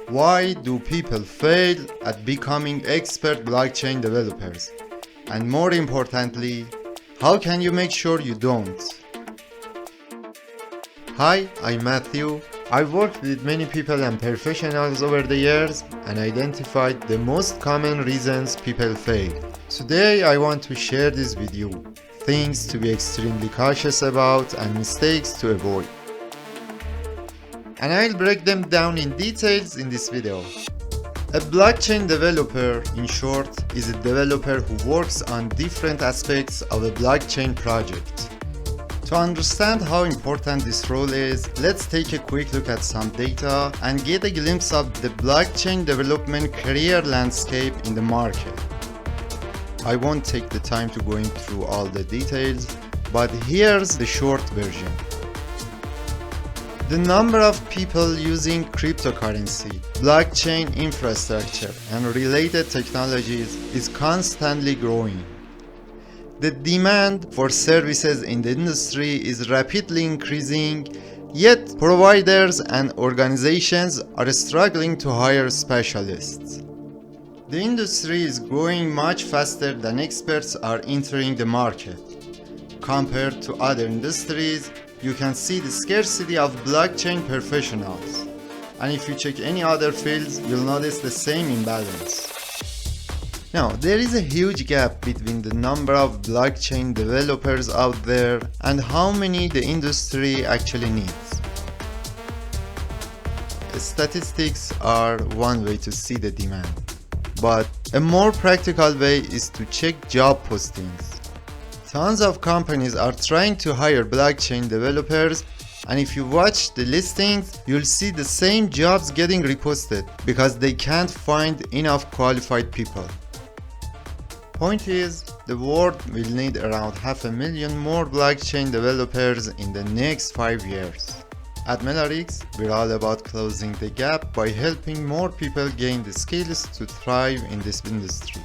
Why do people fail at becoming expert blockchain developers? And more importantly, how can you make sure you don't? Hi, I'm Matthew. I've worked with many people and professionals over the years and identified the most common reasons people fail. Today I want to share this with you, things to be extremely cautious about and mistakes to avoid. And I'll break them down in details in this video. A blockchain developer, in short, is a developer who works on different aspects of a blockchain project. To understand how important this role is, let's take a quick look at some data and get a glimpse of the blockchain development career landscape in the market. I won't take the time to going through all the details, but here's the short version. The number of people using cryptocurrency, blockchain infrastructure, and related technologies is constantly growing. The demand for services in the industry is rapidly increasing, yet providers and organizations are struggling to hire specialists. The industry is growing much faster than experts are entering the market. Compared to other industries, you can see the scarcity of blockchain professionals. And if you check any other fields, you'll notice the same imbalance. Now, there is a huge gap between the number of blockchain developers out there and how many the industry actually needs. Statistics are one way to see the demand, but a more practical way is to check job postings. Tons of companies are trying to hire blockchain developers, and if you watch the listings, you'll see the same jobs getting reposted because they can't find enough qualified people. Point is, the world will need around 500,000 more blockchain developers in the next 5 years. At Melarix, we're all about closing the gap by helping more people gain the skills to thrive in this industry.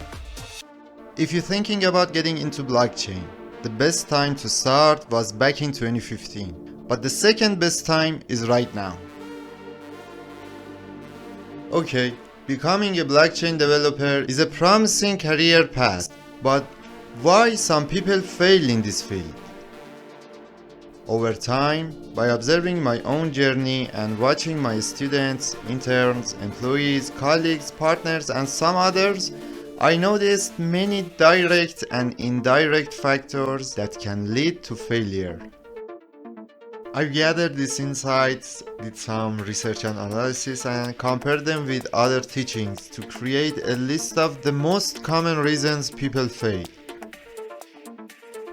If you're thinking about getting into blockchain, the best time to start was back in 2015, but the second best time is right now. Okay, becoming a blockchain developer is a promising career path, but why some people fail in this field? Over time, by observing my own journey and watching my students, interns, employees, colleagues, partners, and some others, I noticed many direct and indirect factors that can lead to failure. I've gathered these insights, did some research and analysis, and compared them with other teachings to create a list of the most common reasons people fail.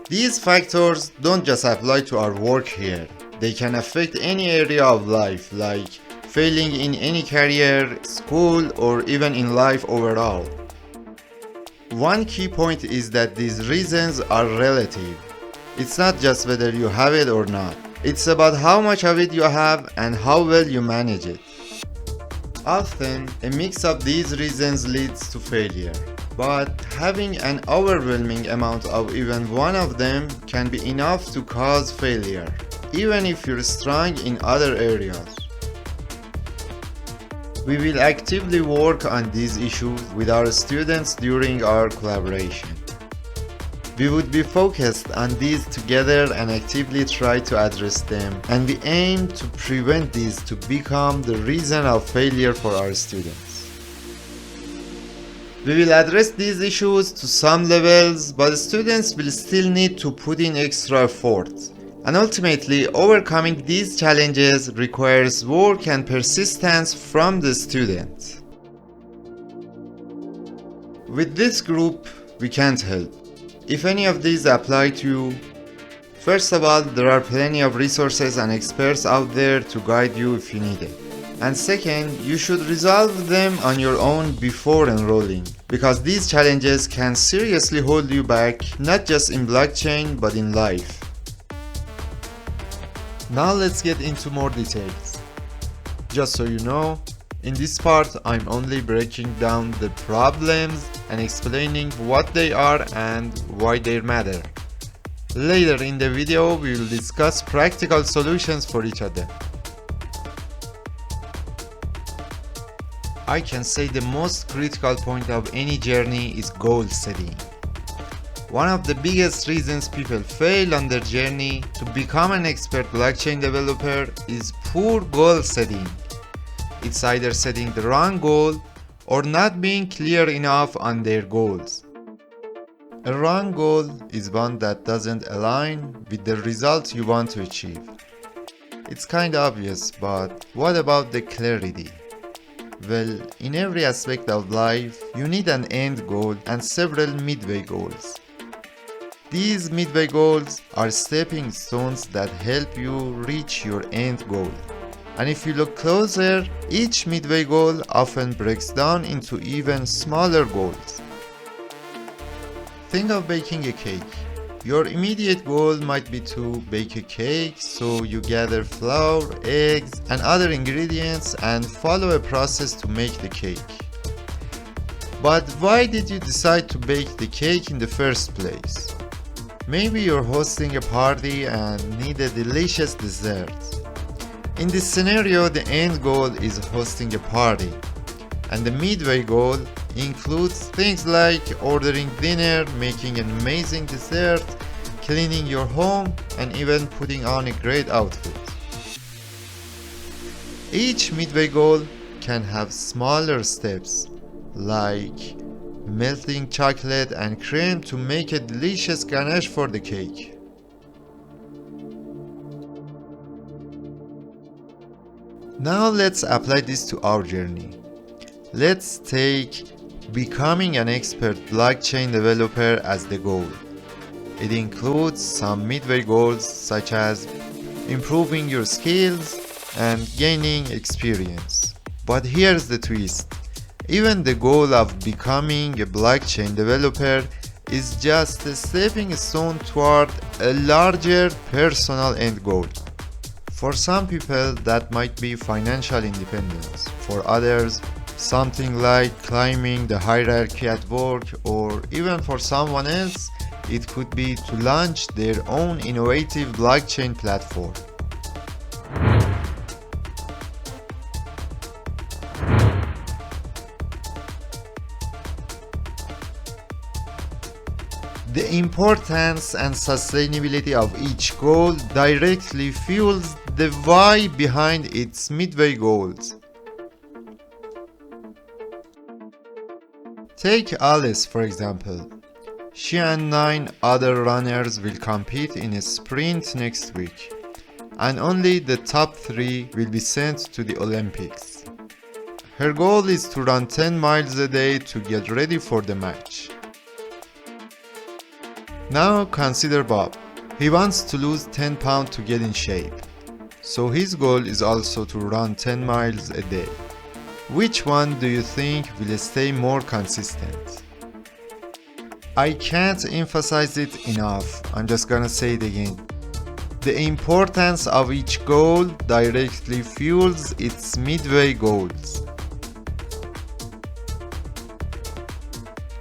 These factors don't just apply to our work here. They can affect any area of life, like failing in any career, school, or even in life overall. One key point is that these reasons are relative. It's not just whether you have it or not. It's about how much of it you have and how well you manage it. Often, a mix of these reasons leads to failure, but having an overwhelming amount of even one of them can be enough to cause failure, even if you're strong in other areas. We will actively work on these issues with our students during our collaboration. We would be focused on these together and actively try to address them, and we aim to prevent these to become the reason of failure for our students. We will address these issues to some levels, but students will still need to put in extra effort. And ultimately, overcoming these challenges requires work and persistence from the student. With this group, we can't help. If any of these apply to you, first of all, there are plenty of resources and experts out there to guide you if you need it. And second, you should resolve them on your own before enrolling, because these challenges can seriously hold you back, not just in blockchain, but in life. Now let's get into more details. Just so you know, in this part I'm only breaking down the problems and explaining what they are and why they matter. Later in the video, we will discuss practical solutions for each of them. I can say the most critical point of any journey is goal setting. One of the biggest reasons people fail on their journey to become an expert blockchain developer is poor goal setting. It's either setting the wrong goal or not being clear enough on their goals. A wrong goal is one that doesn't align with the result you want to achieve. It's kind of obvious, but what about the clarity? Well, in every aspect of life, you need an end goal and several midway goals. These midway goals are stepping stones that help you reach your end goal. And if you look closer, each midway goal often breaks down into even smaller goals. Think of baking a cake. Your immediate goal might be to bake a cake, so you gather flour, eggs, and other ingredients and follow a process to make the cake. But why did you decide to bake the cake in the first place? Maybe you're hosting a party and need a delicious dessert. In this scenario, the end goal is hosting a party, and the midway goal includes things like ordering dinner, making an amazing dessert, cleaning your home, and even putting on a great outfit. Each midway goal can have smaller steps, like melting chocolate and cream to make a delicious ganache for the cake. Now let's apply this to our journey. Let's take becoming an expert blockchain developer as the goal. It includes some midway goals such as improving your skills and gaining experience. But here's the twist. Even the goal of becoming a blockchain developer is just a stepping stone toward a larger personal end goal. For some people, that might be financial independence. For others, something like climbing the hierarchy at work, or even for someone else, it could be to launch their own innovative blockchain platform. The importance and sustainability of each goal directly fuels the why behind its midway goals. Take Alice for example. She and 9 other runners will compete in a sprint next week, and only the top 3 will be sent to the Olympics. Her goal is to run 10 miles a day to get ready for the match. Now consider Bob. He wants to lose 10 pounds to get in shape. So his goal is also to run 10 miles a day. Which one do you think will stay more consistent? I can't emphasize it enough. I'm just gonna say it again. The importance of each goal directly fuels its midway goals.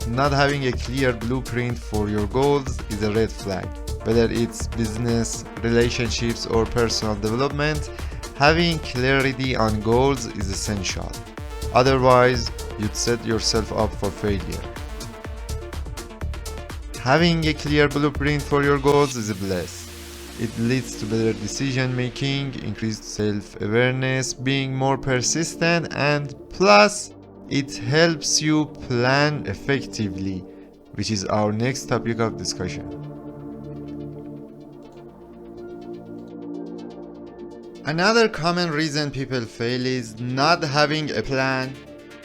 Not having a clear blueprint for your goals is a red flag. Whether it's business, relationships, or personal development, having clarity on goals is essential. Otherwise, you'd set yourself up for failure. Having a clear blueprint for your goals is a bless. It leads to better decision making, increased self-awareness, being more persistent, and plus, it helps you plan effectively, which is our next topic of discussion. Another common reason people fail is not having a plan,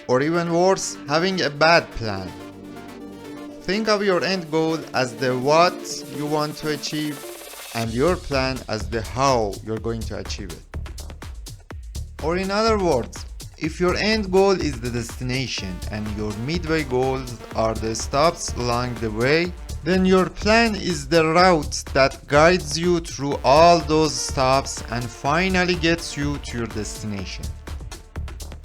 or even worse, having a bad plan. Think of your end goal as the what you want to achieve and your plan as the how you're going to achieve it. Or in other words, if your end goal is the destination and your midway goals are the stops along the way, then your plan is the route that guides you through all those stops and finally gets you to your destination.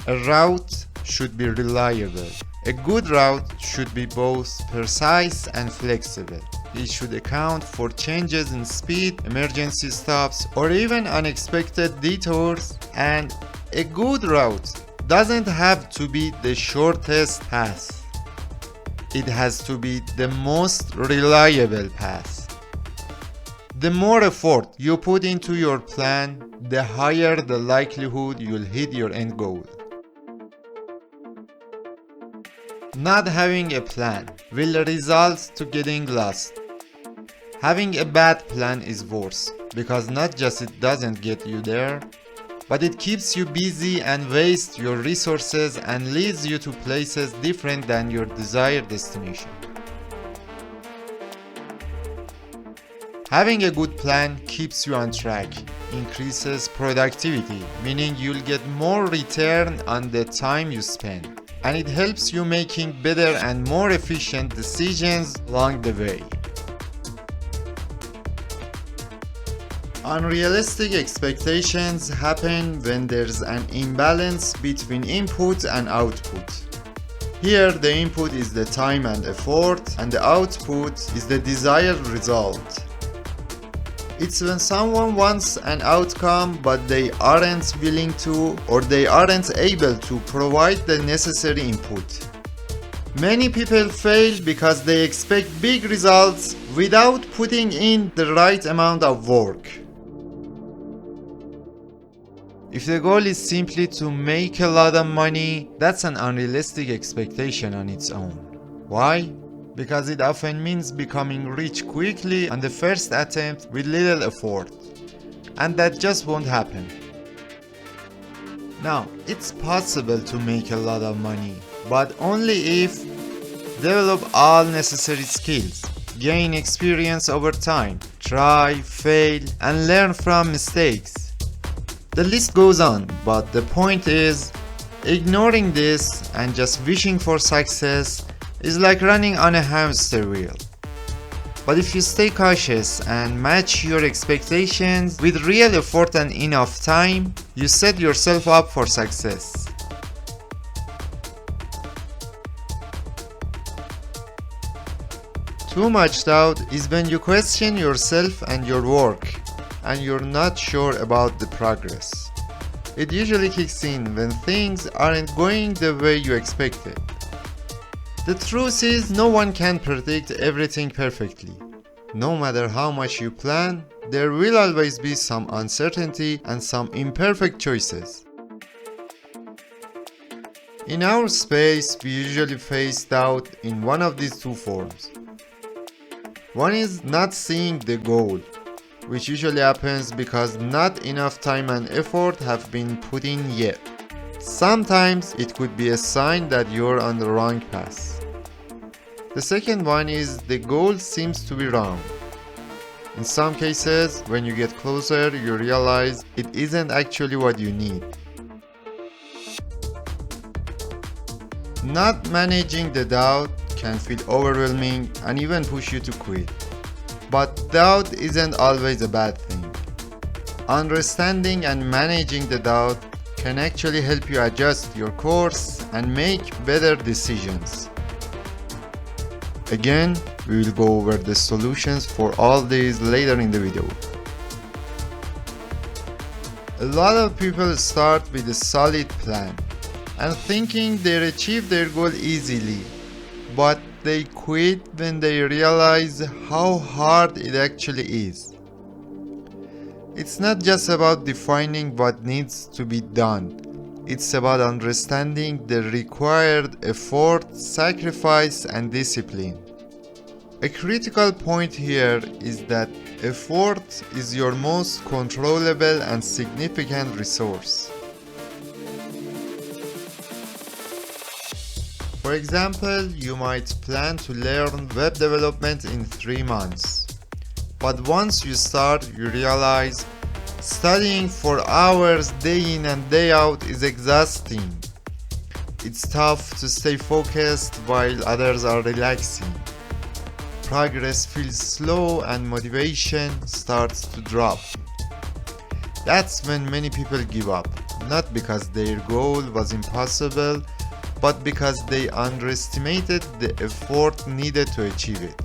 A route should be reliable. A good route should be both precise and flexible. It should account for changes in speed, emergency stops, or even unexpected detours, and a good route doesn't have to be the shortest path. It has to be the most reliable path. The more effort you put into your plan, the higher the likelihood you'll hit your end goal. Not having a plan will result to getting lost. Having a bad plan is worse, because not just it doesn't get you there, but it keeps you busy and wastes your resources and leads you to places different than your desired destination. Having a good plan keeps you on track, increases productivity, meaning you'll get more return on the time you spend, and it helps you making better and more efficient decisions along the way. Unrealistic expectations happen when there's an imbalance between input and output. Here, the input is the time and effort, and the output is the desired result. It's when someone wants an outcome but they aren't willing to, or they aren't able to provide the necessary input. Many people fail because they expect big results without putting in the right amount of work. If the goal is simply to make a lot of money, that's an unrealistic expectation on its own. Why? Because it often means becoming rich quickly on the first attempt with little effort. And that just won't happen. Now, it's possible to make a lot of money, but only if develop all necessary skills, gain experience over time, try, fail, and learn from mistakes. The list goes on, but the point is, ignoring this and just wishing for success is like running on a hamster wheel. But if you stay cautious and match your expectations with real effort and enough time, you set yourself up for success. Too much doubt is when you question yourself and your work, and you're not sure about the progress. It usually kicks in when things aren't going the way you expected. The truth is, no one can predict everything perfectly. No matter how much you plan, there will always be some uncertainty and some imperfect choices. In our space, we usually face doubt in one of these two forms. One is not seeing the goal, which usually happens because not enough time and effort have been put in yet. Sometimes it could be a sign that you're on the wrong path. The second one is the goal seems to be wrong. In some cases, when you get closer, you realize it isn't actually what you need. Not managing the doubt can feel overwhelming and even push you to quit. But doubt isn't always a bad thing. Understanding and managing the doubt can actually help you adjust your course and make better decisions. Again, we will go over the solutions for all these later in the video. A lot of people start with a solid plan and thinking they'll achieve their goal easily, but they quit when they realize how hard it actually is. It's not just about defining what needs to be done. It's about understanding the required effort, sacrifice, and discipline. A critical point here is that effort is your most controllable and significant resource. For example, you might plan to learn web development in 3 months. But once you start, you realize studying for hours day in and day out is exhausting. It's tough to stay focused while others are relaxing. Progress feels slow and motivation starts to drop. That's when many people give up, not because their goal was impossible, but because they underestimated the effort needed to achieve it.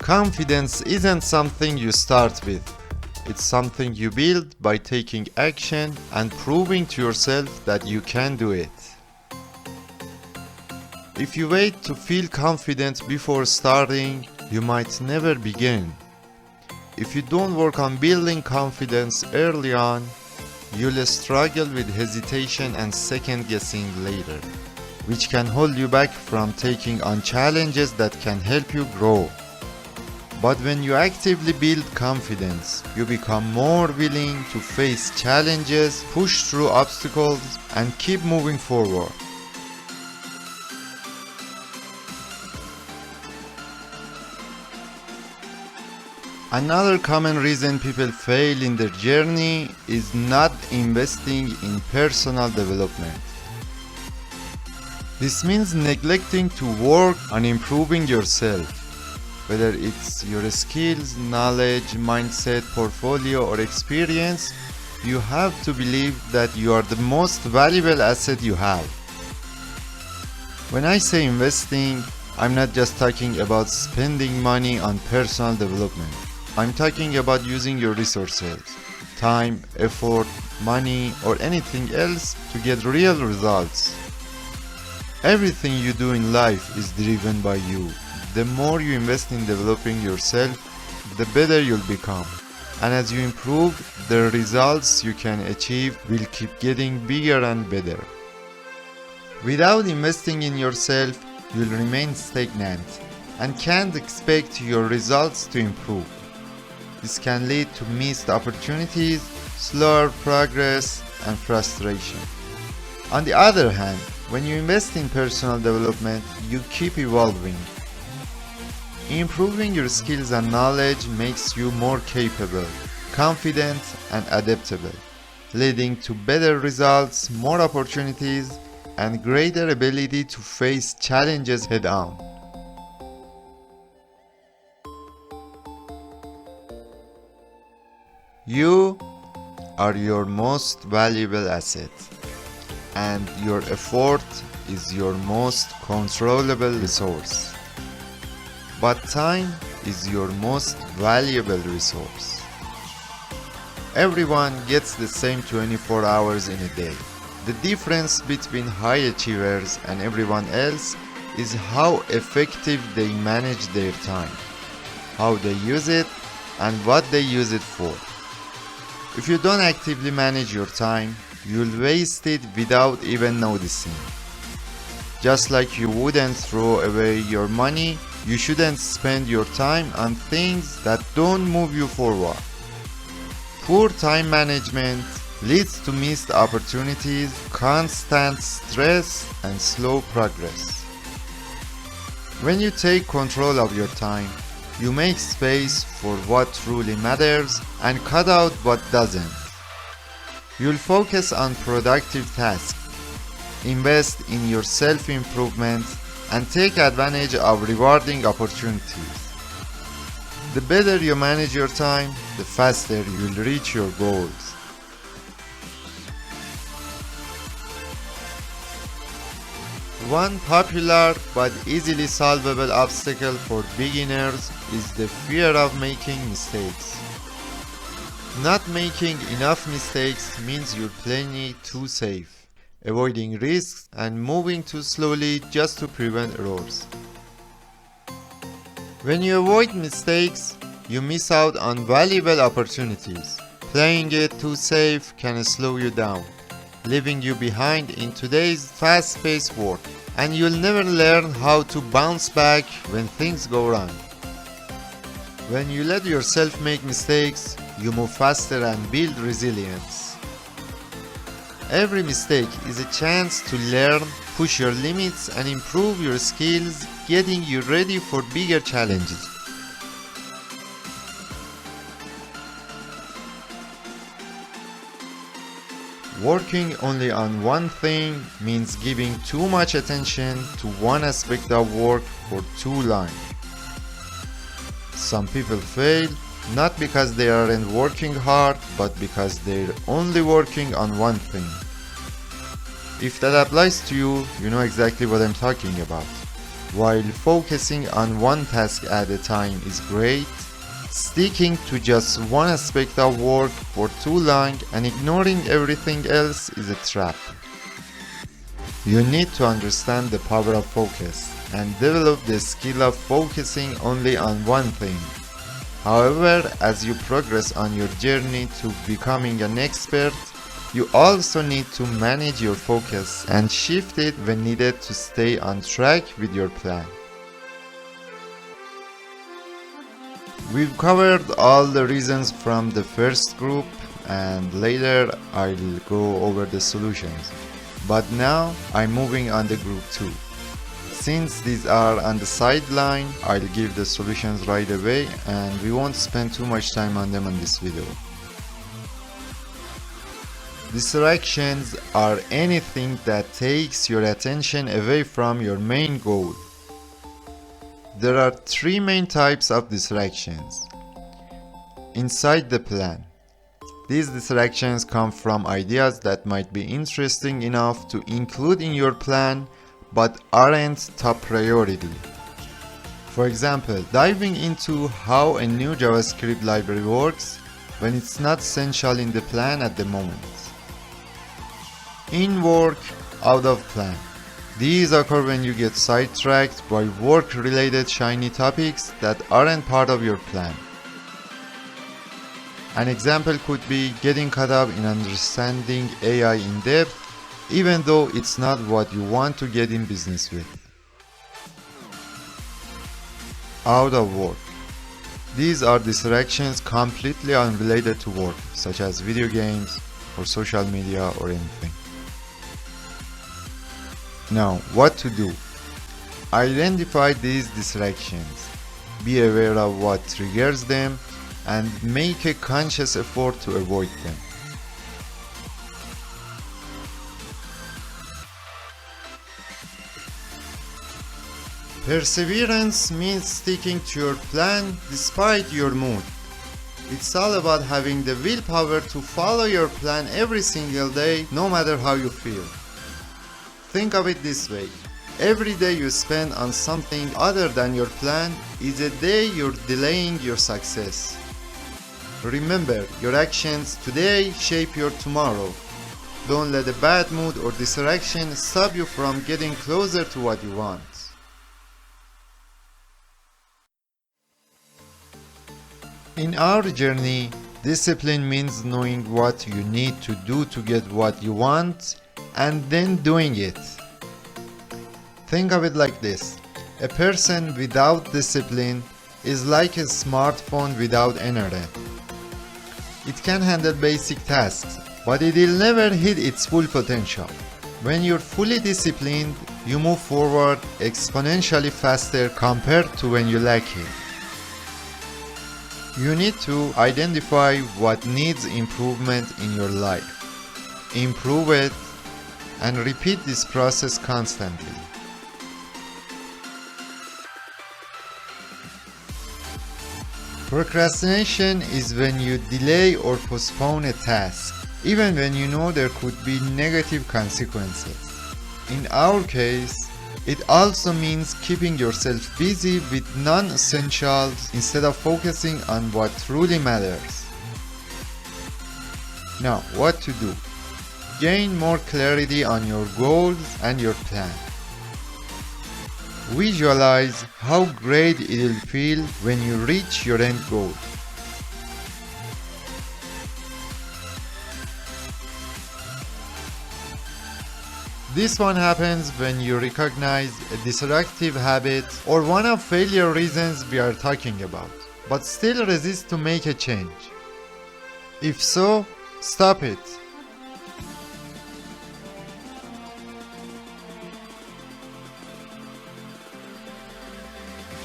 Confidence isn't something you start with. It's something you build by taking action and proving to yourself that you can do it. If you wait to feel confident before starting, you might never begin. If you don't work on building confidence early on, you'll struggle with hesitation and second guessing later, which can hold you back from taking on challenges that can help you grow. But when you actively build confidence, you become more willing to face challenges, push through obstacles, and keep moving forward. Another common reason people fail in their journey is not investing in personal development. This means neglecting to work on improving yourself, whether it's your skills, knowledge, mindset, portfolio, or experience. You have to believe that you are the most valuable asset you have. When I say investing, I'm not just talking about spending money on personal development. I'm talking about using your resources, time, effort, money, or anything else to get real results. Everything you do in life is driven by you. The more you invest in developing yourself, the better you'll become. And as you improve, the results you can achieve will keep getting bigger and better. Without investing in yourself, you'll remain stagnant and can't expect your results to improve. This can lead to missed opportunities, slower progress, and frustration. On the other hand, when you invest in personal development, you keep evolving. Improving your skills and knowledge makes you more capable, confident, and adaptable, leading to better results, more opportunities, and greater ability to face challenges head-on. You are your most valuable asset, and your effort is your most controllable resource. But time is your most valuable resource. Everyone gets the same 24 hours in a day. The difference between high achievers and everyone else is how effective they manage their time, how they use it, and what they use it for. If you don't actively manage your time, you'll waste it without even noticing. Just like you wouldn't throw away your money, you shouldn't spend your time on things that don't move you forward. Poor time management leads to missed opportunities, constant stress, and slow progress. When you take control of your time, you make space for what truly matters and cut out what doesn't. You'll focus on productive tasks, invest in your self-improvement, and take advantage of rewarding opportunities. The better you manage your time, the faster you'll reach your goals. One popular but easily solvable obstacle for beginners is the fear of making mistakes. Not making enough mistakes means you're playing it too safe, avoiding risks and moving too slowly just to prevent errors. When you avoid mistakes, you miss out on valuable opportunities. Playing it too safe can slow you down, leaving you behind in today's fast-paced world, and you'll never learn how to bounce back when things go wrong. When you let yourself make mistakes, you move faster and build resilience. Every mistake is a chance to learn, push your limits, and improve your skills, getting you ready for bigger challenges. Working only on one thing means giving too much attention to one aspect of work for too long. Some people fail not because they aren't working hard, but because they're only working on one thing. If that applies to you, you know exactly what I'm talking about. While focusing on one task at a time is great, sticking to just one aspect of work for too long and ignoring everything else is a trap. You need to understand the power of focus and develop the skill of focusing only on one thing. However, as you progress on your journey to becoming an expert, you also need to manage your focus and shift it when needed to stay on track with your plan. We've covered all the reasons from the first group, and later I'll go over the solutions. But now I'm moving on to group 2. Since these are on the sideline, I'll give the solutions right away and we won't spend too much time on them in this video. Distractions are anything that takes your attention away from your main goal. There are 3 main types of distractions inside the plan. These distractions come from ideas that might be interesting enough to include in your plan but aren't top priority. For example, diving into how a new JavaScript library works when it's not essential in the plan at the moment. In work, out of plan. These occur when you get sidetracked by work-related shiny topics that aren't part of your plan. An example could be getting caught up in understanding AI in depth, even though it's not what you want to get in business with. Out of work. These are distractions completely unrelated to work, such as video games or social media or anything. Now, what to do? Identify these distractions, be aware of what triggers them, and make a conscious effort to avoid them. Perseverance means sticking to your plan despite your mood. It's all about having the willpower to follow your plan every single day, no matter how you feel. Think of it this way. Every day you spend on something other than your plan is a day you're delaying your success. Remember, your actions today shape your tomorrow. Don't let a bad mood or distraction stop you from getting closer to what you want. In our journey, discipline means knowing what you need to do to get what you want and then doing it. Think of it like this. A person without discipline is like a smartphone without internet. It can handle basic tasks, but it will never hit its full potential. When you're fully disciplined, you move forward exponentially faster compared to when you lack it. You need to identify what needs improvement in your life, improve it, and repeat this process constantly. Procrastination is when you delay or postpone a task, even when you know there could be negative consequences. In our case, it also means keeping yourself busy with non-essentials instead of focusing on what truly matters. Now, what to do? Gain more clarity on your goals and your plan. Visualize how great it will feel when you reach your end goal. This one happens when you recognize a destructive habit or one of failure reasons we are talking about, but still resist to make a change. If so, stop it.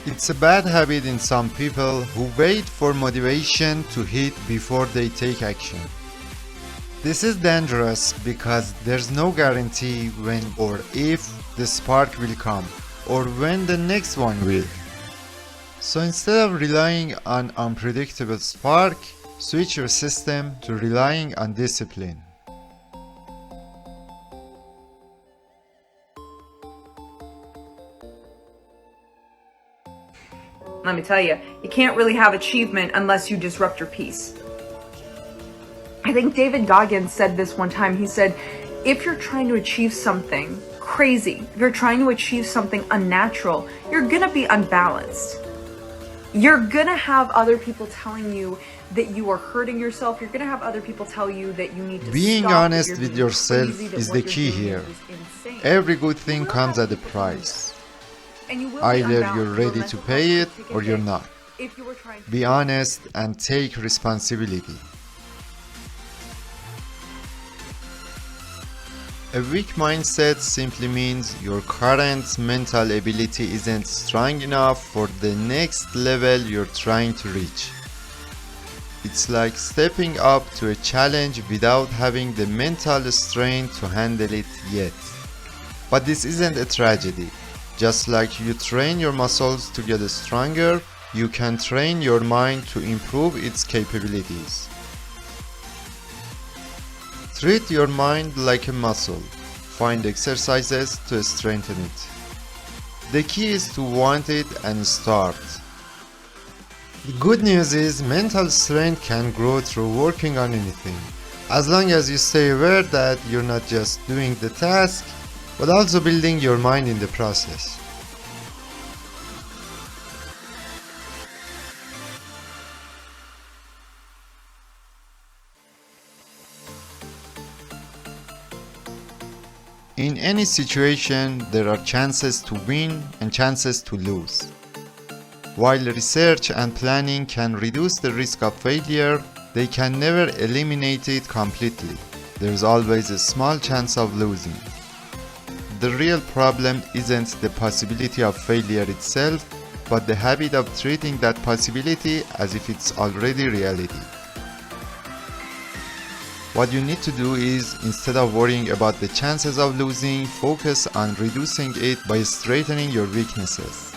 It's a bad habit in some people who wait for motivation to hit before they take action. This is dangerous because there's no guarantee when or if the spark will come, or when the next one will. So instead of relying on unpredictable spark, switch your system to relying on discipline. Let me tell you, you can't really have achievement unless you disrupt your peace. I think David Goggins said this one time. He said, if you're trying to achieve something crazy, if you're trying to achieve something unnatural, you're gonna be unbalanced. You're gonna have other people telling you that you are hurting yourself. You're gonna have other people tell you that you need to Being stop, honest with yourself crazy, is what the you're key doing here. is insane. Every good You thing will comes have at a people telling you price. that. And you will be Either unbalanced. you're Your ready to mental pay health it will take a or you're hit not. if you were trying to Be honest and take responsibility. A weak mindset simply means your current mental ability isn't strong enough for the next level you're trying to reach. It's like stepping up to a challenge without having the mental strength to handle it yet. But this isn't a tragedy. Just like you train your muscles to get stronger, you can train your mind to improve its capabilities. Treat your mind like a muscle. Find exercises to strengthen it. The key is to want it and start. The good news is mental strength can grow through working on anything. As long as you stay aware that you're not just doing the task, but also building your mind in the process. In any situation, there are chances to win and chances to lose. While research and planning can reduce the risk of failure, they can never eliminate it completely. There is always a small chance of losing. The real problem isn't the possibility of failure itself, but the habit of treating that possibility as if it's already reality. What you need to do is, instead of worrying about the chances of losing, focus on reducing it by straightening your weaknesses.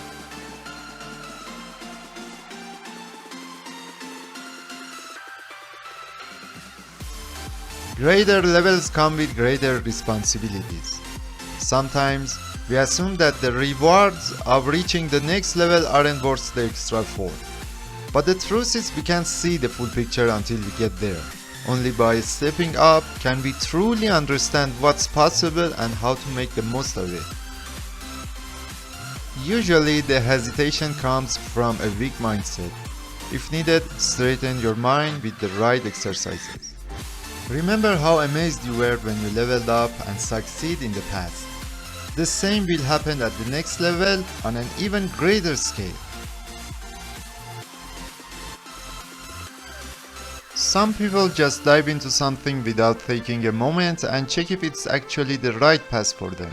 Greater levels come with greater responsibilities. Sometimes, we assume that the rewards of reaching the next level aren't worth the extra effort. But the truth is we can't see the full picture until we get there. Only by stepping up can we truly understand what's possible and how to make the most of it. Usually the hesitation comes from a weak mindset. If needed, straighten your mind with the right exercises. Remember how amazed you were when you leveled up and succeed in the past. The same will happen at the next level on an even greater scale. Some people just dive into something without taking a moment and check if it's actually the right path for them.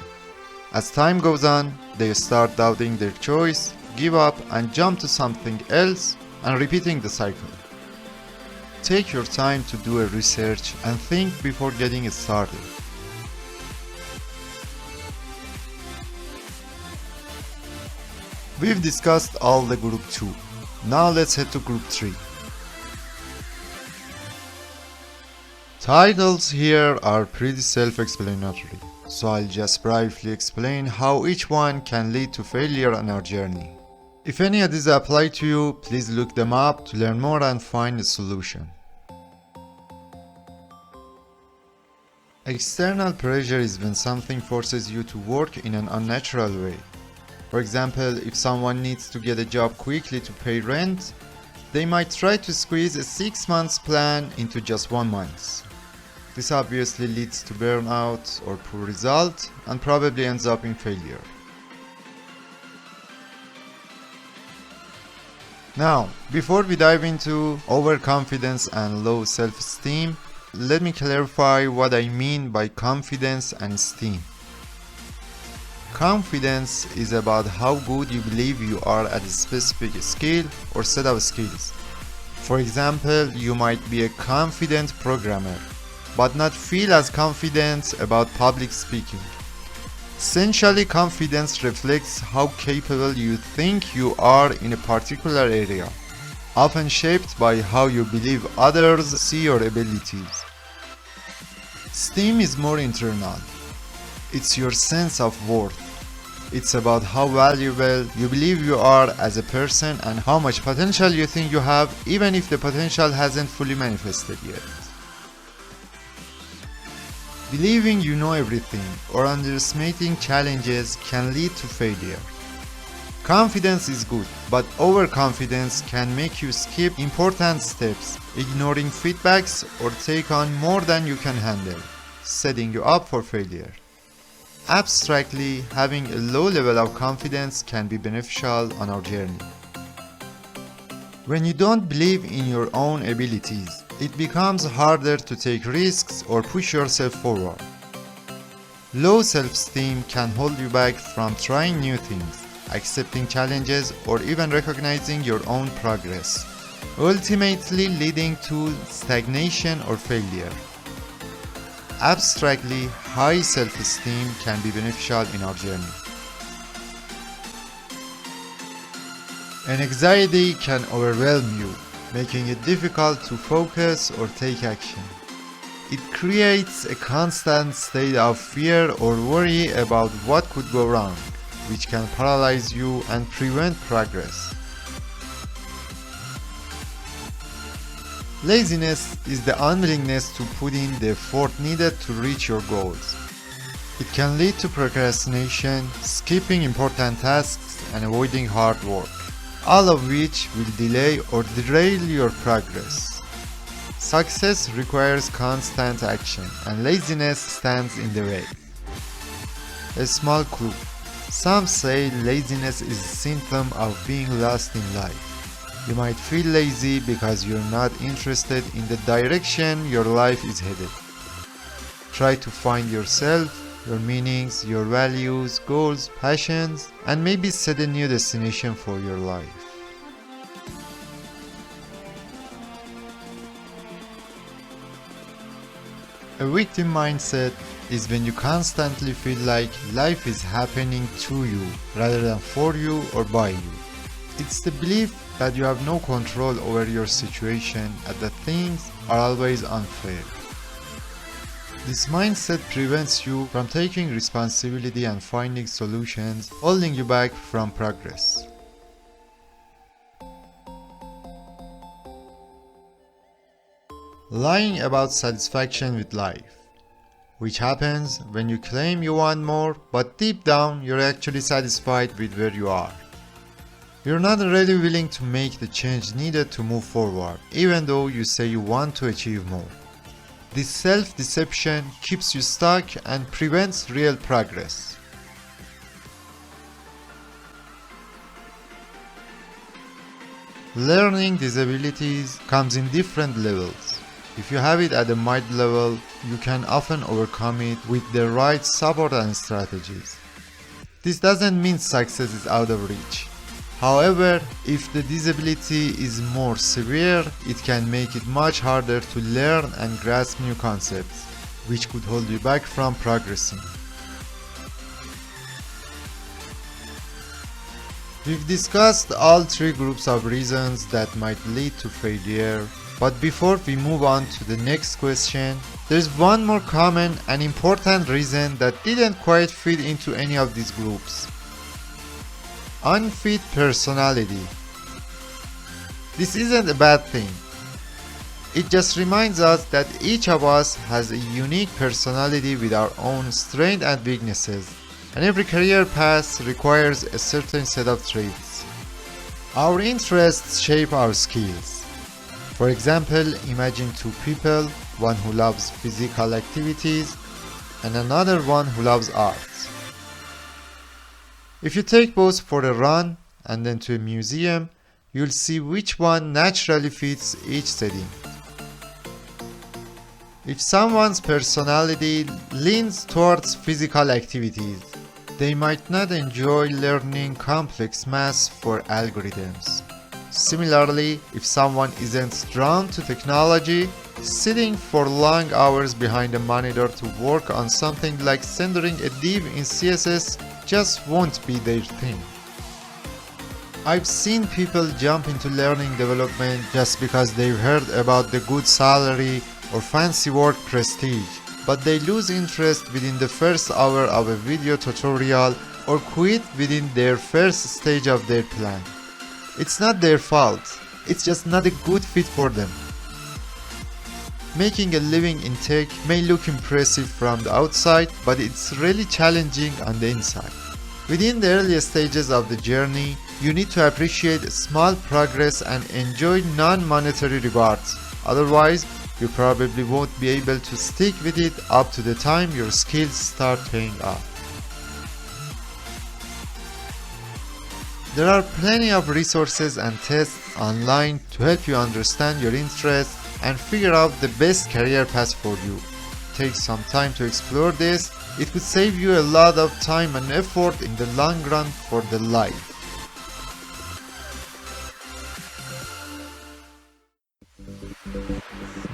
As time goes on, they start doubting their choice, give up and jump to something else and repeating the cycle. Take your time to do a research and think before getting started. We've discussed all the group 2. Now let's head to group 3. Titles here are pretty self-explanatory, so I'll just briefly explain how each one can lead to failure on our journey. If any of these apply to you, please look them up to learn more and find a solution. External pressure is when something forces you to work in an unnatural way. For example, if someone needs to get a job quickly to pay rent, they might try to squeeze a 6-month plan into just 1 month. This obviously leads to burnout or poor result and probably ends up in failure. Now, before we dive into overconfidence and low self-esteem, let me clarify what I mean by confidence and esteem. Confidence is about how good you believe you are at a specific skill or set of skills. For example, you might be a confident programmer, but not feel as confident about public speaking. Essentially, confidence reflects how capable you think you are in a particular area, often shaped by how you believe others see your abilities. Esteem is more internal. It's your sense of worth. It's about how valuable you believe you are as a person and how much potential you think you have, even if the potential hasn't fully manifested yet. Believing you know everything or underestimating challenges can lead to failure. Confidence is good, but overconfidence can make you skip important steps, ignoring feedbacks or take on more than you can handle, setting you up for failure. Abstractly, having a low level of confidence can be beneficial on our journey. When you don't believe in your own abilities, it becomes harder to take risks or push yourself forward. Low self-esteem can hold you back from trying new things, accepting challenges, or even recognizing your own progress, ultimately leading to stagnation or failure. Abstractly, high self-esteem can be beneficial in our journey. An anxiety can overwhelm you, making it difficult to focus or take action. It creates a constant state of fear or worry about what could go wrong, which can paralyze you and prevent progress. Laziness is the unwillingness to put in the effort needed to reach your goals. It can lead to procrastination, skipping important tasks, and avoiding hard work, all of which will delay or derail your progress. Success requires constant action, and laziness stands in the way. A small clue. Some say laziness is a symptom of being lost in life. You might feel lazy because you're not interested in the direction your life is headed. Try to find yourself, your meanings, your values, goals, passions, and maybe set a new destination for your life. A victim mindset is when you constantly feel like life is happening to you rather than for you or by you. It's the belief that you have no control over your situation and that things are always unfair. This mindset prevents you from taking responsibility and finding solutions, holding you back from progress. Lying about satisfaction with life, which happens when you claim you want more, but deep down you're actually satisfied with where you are. You're not really willing to make the change needed to move forward, even though you say you want to achieve more. This self-deception keeps you stuck and prevents real progress. Learning these abilities comes in different levels. If you have it at a mild level, you can often overcome it with the right support and strategies. This doesn't mean success is out of reach. However, if the disability is more severe, it can make it much harder to learn and grasp new concepts, which could hold you back from progressing. We've discussed all three groups of reasons that might lead to failure, but before we move on to the next question, there's one more common and important reason that didn't quite fit into any of these groups. Unfit personality. This isn't a bad thing. It just reminds us that each of us has a unique personality with our own strengths and weaknesses, and every career path requires a certain set of traits. Our interests shape our skills. For example, imagine two people, one who loves physical activities and another one who loves art. If you take both for a run and then to a museum, you'll see which one naturally fits each setting. If someone's personality leans towards physical activities, they might not enjoy learning complex maths for algorithms. Similarly, if someone isn't drawn to technology, sitting for long hours behind a monitor to work on something like rendering a div in CSS just won't be their thing. I've seen people jump into learning development just because they've heard about the good salary or fancy work prestige, but they lose interest within the first hour of a video tutorial or quit within their first stage of their plan. It's not their fault, it's just not a good fit for them. Making a living in tech may look impressive from the outside, but it's really challenging on the inside. Within the earliest stages of the journey, you need to appreciate small progress and enjoy non-monetary rewards. Otherwise, you probably won't be able to stick with it up to the time your skills start paying off. There are plenty of resources and tests online to help you understand your interests and figure out the best career path for you. Take some time to explore this. It would save you a lot of time and effort in the long run for the life.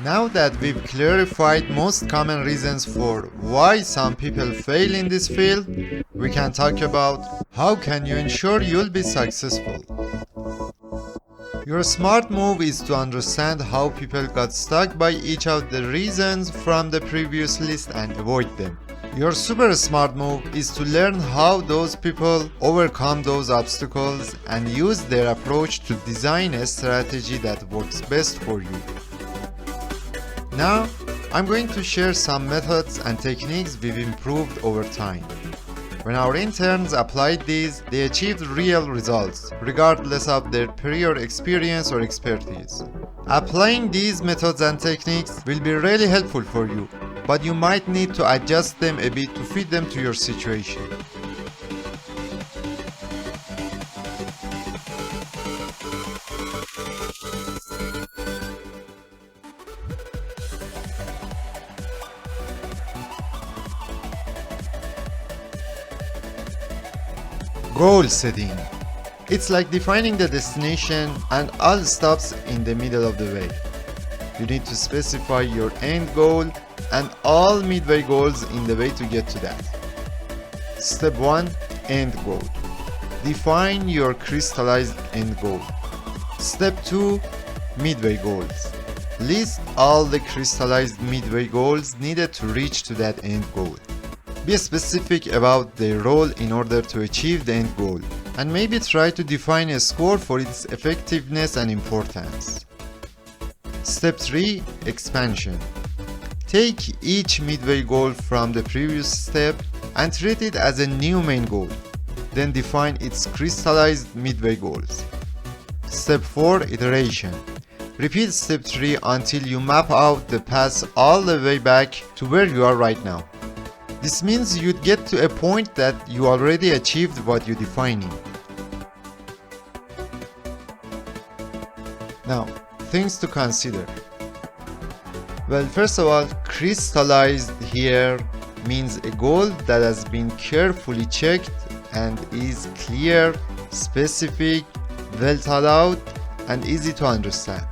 Now that we've clarified most common reasons for why some people fail in this field, we can talk about how can you ensure you'll be successful. Your smart move is to understand how people got stuck by each of the reasons from the previous list and avoid them. Your super smart move is to learn how those people overcome those obstacles and use their approach to design a strategy that works best for you. Now, I'm going to share some methods and techniques we've improved over time. When our interns applied these, they achieved real results, regardless of their prior experience or expertise. Applying these methods and techniques will be really helpful for you, but you might need to adjust them a bit to fit them to your situation. Goal setting. It's like defining the destination and all stops in the middle of the way. You need to specify your end goal and all midway goals in the way to get to that. Step 1. End goal. Define your crystallized end goal. Step 2. Midway goals. List all the crystallized midway goals needed to reach to that end goal. Be specific about their role in order to achieve the end goal, and maybe try to define a score for its effectiveness and importance. Step 3. Expansion. Take each midway goal from the previous step and treat it as a new main goal. Then define its crystallized midway goals. Step 4. Iteration. Repeat step 3 until you map out the path all the way back to where you are right now. This means you'd get to a point that you already achieved what you're defining. Now, things to consider. Well, first of all, crystallized here means a goal that has been carefully checked and is clear, specific, well thought out, and easy to understand.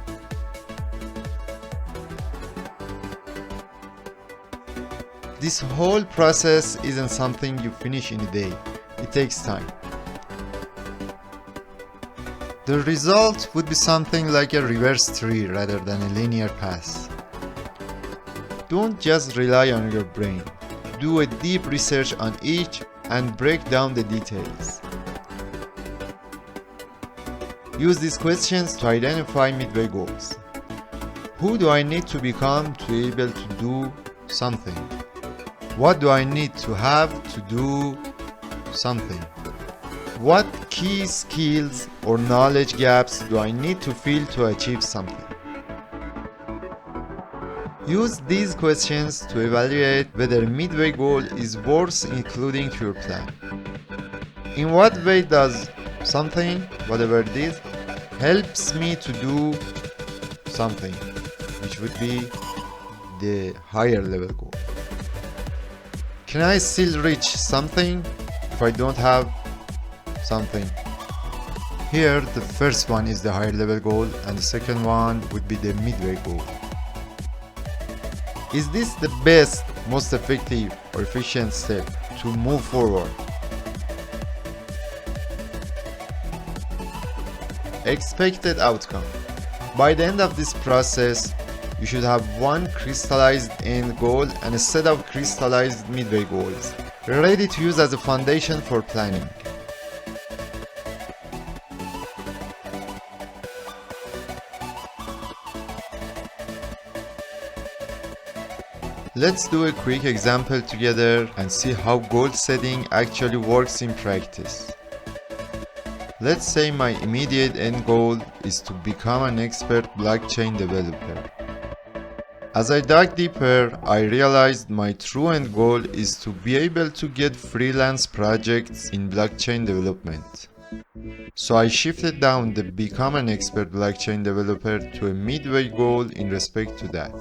This whole process isn't something you finish in a day. It takes time. The result would be something like a reverse tree rather than a linear path. Don't just rely on your brain. Do a deep research on each and break down the details. Use these questions to identify midway goals. Who do I need to become to be able to do something? What do I need to have to do something? What key skills or knowledge gaps do I need to fill to achieve something? Use these questions to evaluate whether a midway goal is worth including to your plan. In what way does something, whatever it is, helps me to do something, which would be the higher level goal? Can I still reach something if I don't have something? Here, the first one is the higher level goal and the second one would be the midway goal. Is this the best, most effective or efficient step to move forward? Expected outcome. By the end of this process, you should have one crystallized end goal and a set of crystallized midway goals. ready to use as a foundation for planning. Let's do a quick example together and see how goal setting actually works in practice. Let's say my immediate end goal is to become an expert blockchain developer. As I dug deeper, I realized my true end goal is to be able to get freelance projects in blockchain development. So I shifted down the become an expert blockchain developer to a midway goal in respect to that.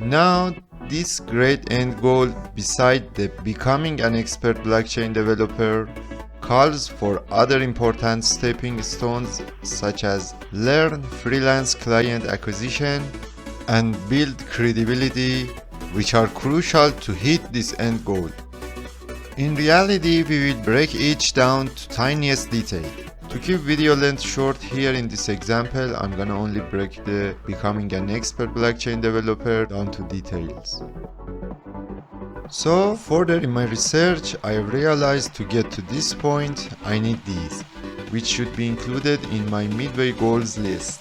Now, this great end goal, beside the becoming an expert blockchain developer, calls for other important stepping stones such as learn freelance client acquisition and build credibility, which are crucial to hit this end goal. In reality, we will break each down to tiniest detail. To keep video length short here in this example, I'm gonna only break the becoming an expert blockchain developer down to details. So further in my research, I realized to get to this point, I need these, which should be included in my midway goals list.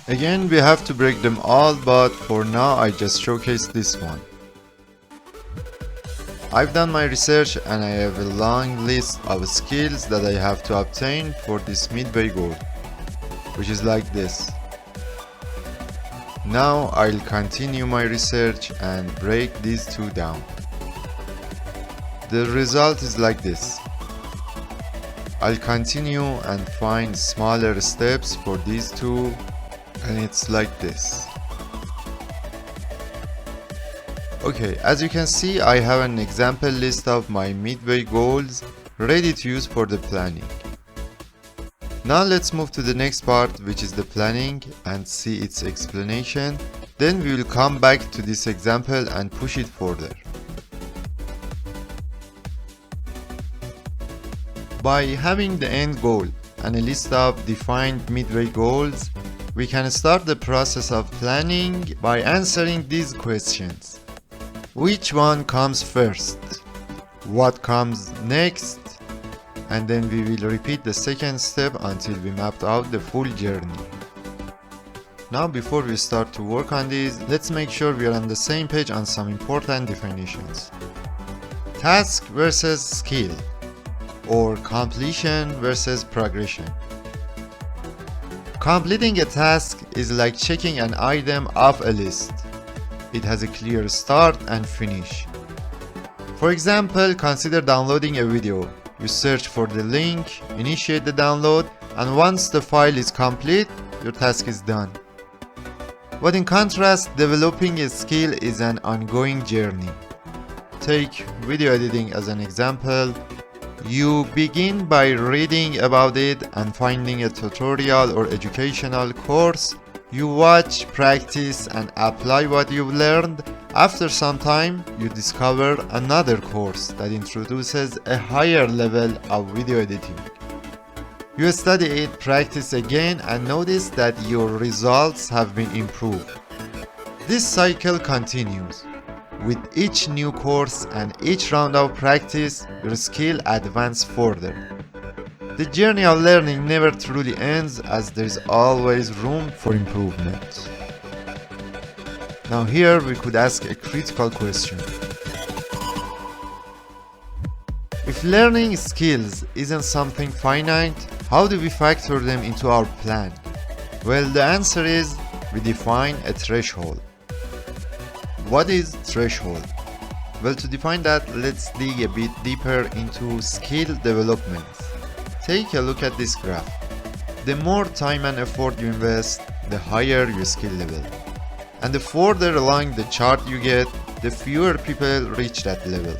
Again, we have to break them all, but for now I just showcased this one. I've done my research and I have a long list of skills that I have to obtain for this midway goal, which is like this. Now I'll continue my research and break these two down. The result is like this. I'll continue and find smaller steps for these two, and it's like this. Okay, as you can see, I have an example list of my midway goals ready to use for the planning. Now let's move to the next part, which is the planning, and see its explanation. Then we will come back to this example and push it further. By having the end goal and a list of defined midway goals, we can start the process of planning by answering these questions. Which one comes first? What comes next? And then we will repeat the second step until we mapped out the full journey. Now before we start to work on these, let's make sure we are on the same page on some important definitions. Task versus skill, or completion versus progression. Completing a task is like checking an item off a list. It has a clear start and finish. For example, consider downloading a video. You search for the link, initiate the download, and once the file is complete, your task is done. But in contrast, developing a skill is an ongoing journey. Take video editing as an example. You begin by reading about it and finding a tutorial or educational course. You watch, practice, and apply what you've learned. After some time, you discover another course that introduces a higher level of video editing. You study it, practice again, and notice that your results have been improved. This cycle continues. With each new course and each round of practice, your skill advances further. The journey of learning never truly ends, as there is always room for improvement. Now here we could ask a critical question. If learning skills isn't something finite, how do we factor them into our plan? Well, the answer is we define a threshold. What is threshold? Well, to define that, let's dig a bit deeper into skill development. Take a look at this graph. The more time and effort you invest, the higher your skill level. And the further along the chart you get, the fewer people reach that level.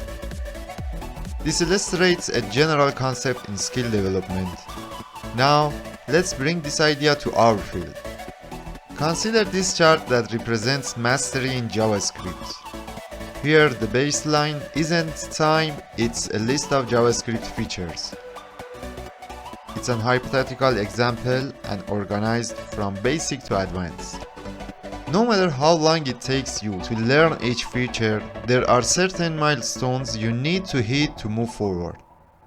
This illustrates a general concept in skill development. Now, let's bring this idea to our field. Consider this chart that represents mastery in JavaScript. Here, the baseline isn't time, it's a list of JavaScript features. It's an hypothetical example and organized from basic to advanced. No matter how long it takes you to learn each feature, there are certain milestones you need to hit to move forward.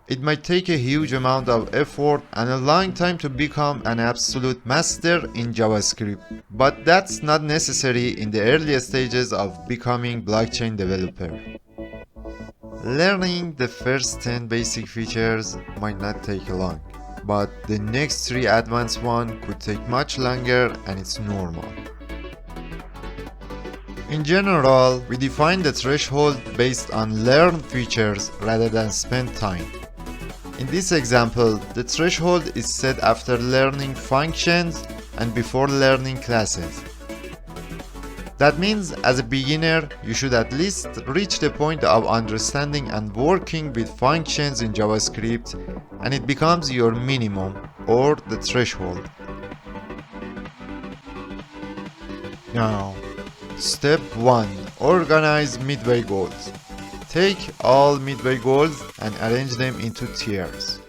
It might take a huge amount of effort and a long time to become an absolute master in JavaScript, but that's not necessary in the early stages of becoming blockchain developer. Learning the first 10 basic features might not take long, but the next 3 advanced ones could take much longer, and it's normal. In general, we define the threshold based on learned features rather than spent time. In this example, the threshold is set after learning functions and before learning classes. That means as a beginner, you should at least reach the point of understanding and working with functions in JavaScript, and it becomes your minimum or the threshold. Now, step 1. Organize midway goals. Take all midway goals and arrange them into tiers.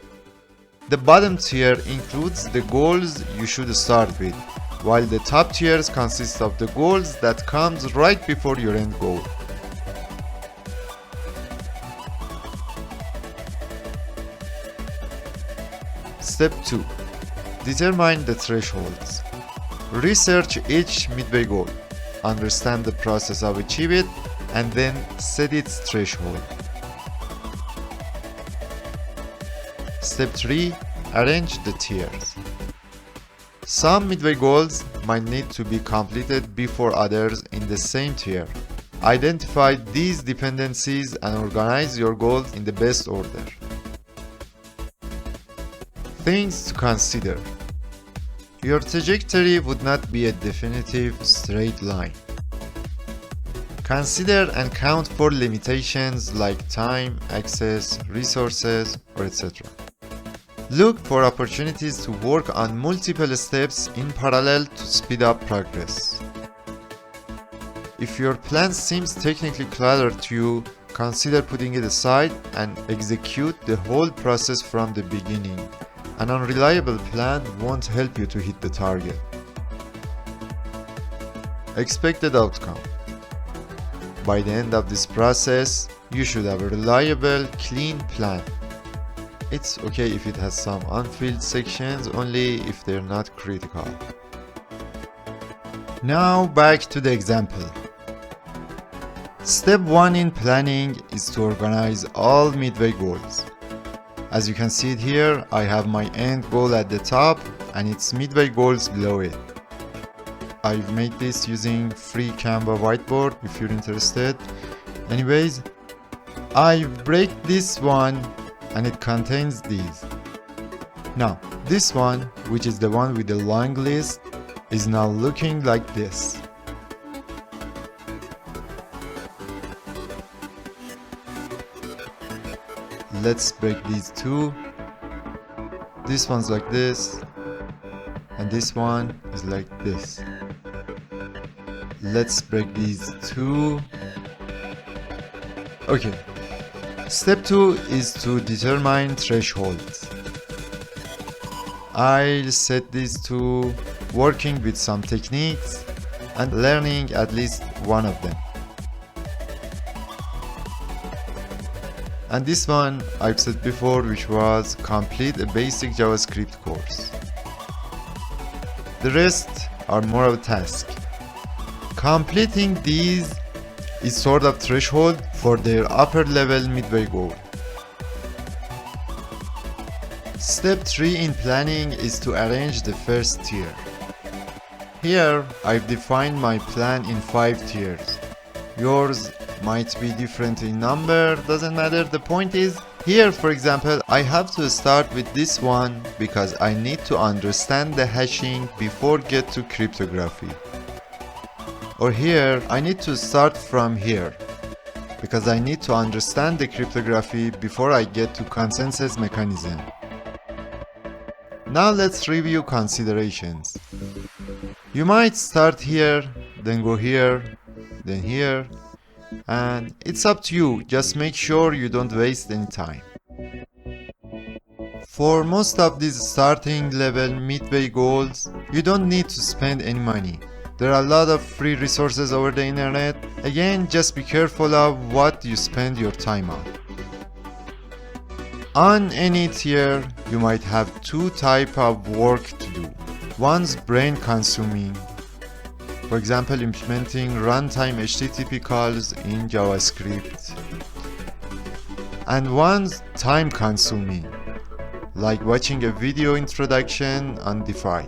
The bottom tier includes the goals you should start with, while the top tiers consist of the goals that comes right before your end goal. Step 2. Determine the thresholds. Research each midway goal. Understand the process of achieving it, and then set its threshold. Step 3. Arrange the tiers. Some midway goals might need to be completed before others in the same tier. Identify these dependencies and organize your goals in the best order. Things to consider. Your trajectory would not be a definitive straight line. Consider and count for limitations like time, access, resources, or etc. Look for opportunities to work on multiple steps in parallel to speed up progress. If your plan seems technically cluttered to you, consider putting it aside and execute the whole process from the beginning. An unreliable plan won't help you to hit the target. Expected outcome. By the end of this process, you should have a reliable, clean plan. It's okay if it has some unfilled sections, only if they're not critical. Now back to the example. Step 1 in planning is to organize all midway goals. As you can see it here, I have my end goal at the top and its midway goals below it. I've made this using free Canva whiteboard if you're interested. Anyways, I break this one and it contains these. Now, this one, which is the one with the long list, is now looking like this. Let's break these two. This one's like this, and this one is like this. Let's break these two. Okay. Step 2 is to determine thresholds. I'll set these to working with some techniques and learning at least one of them. And this one I've said before, which was complete a basic JavaScript course. The rest are more of a task. Completing these is sort of threshold for their upper level midway goal. Step 3 in planning is to arrange the first tier. Here I've defined my plan in 5 tiers. Yours might be different in number, doesn't matter. The point is, here for example, I have to start with this one because I need to understand the hashing before get to cryptography. Or here, I need to start from here because I need to understand the cryptography before I get to consensus mechanism. Now let's review considerations. You might start here, then go here, then here, and it's up to you. Just make sure you don't waste any time. For most of these starting level midway goals, you don't need to spend any money. There are a lot of free resources over the internet. Again, just be careful of what you spend your time on. On any tier, you might have two types of work to do. One's brain consuming, for example implementing runtime HTTP calls in JavaScript, and one's time consuming, like watching a video introduction on DeFi.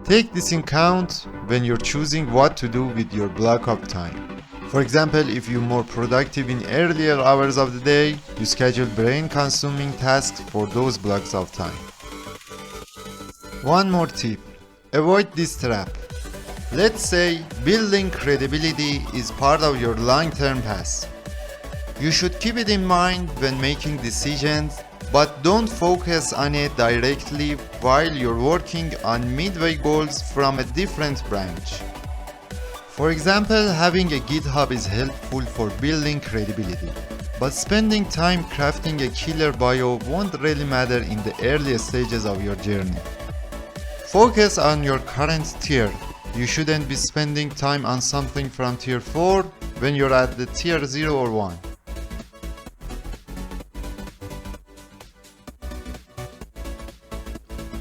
Take this in account when you're choosing what to do with your block of time. For example, if you're more productive in earlier hours of the day, you schedule brain-consuming tasks for those blocks of time. One more tip: avoid this trap. Let's say building credibility is part of your long-term path. You should keep it in mind when making decisions, but don't focus on it directly while you're working on midway goals from a different branch. For example, having a GitHub is helpful for building credibility, but spending time crafting a killer bio won't really matter in the early stages of your journey. Focus on your current tier. You shouldn't be spending time on something from tier 4 when you're at the tier 0 or 1.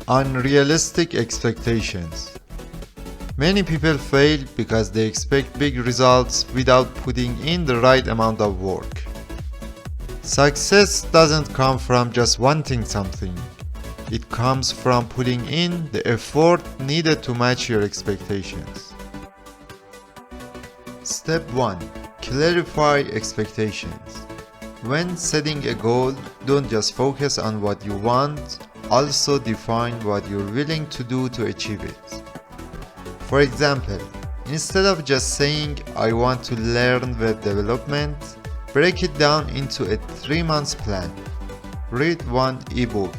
Unrealistic expectations. Many people fail because they expect big results without putting in the right amount of work. Success doesn't come from just wanting something. It comes from putting in the effort needed to match your expectations. Step 1. Clarify expectations. When setting a goal, don't just focus on what you want, also define what you're willing to do to achieve it. For example, instead of just saying I want to learn web development, break it down into a 3-month plan. Read one ebook.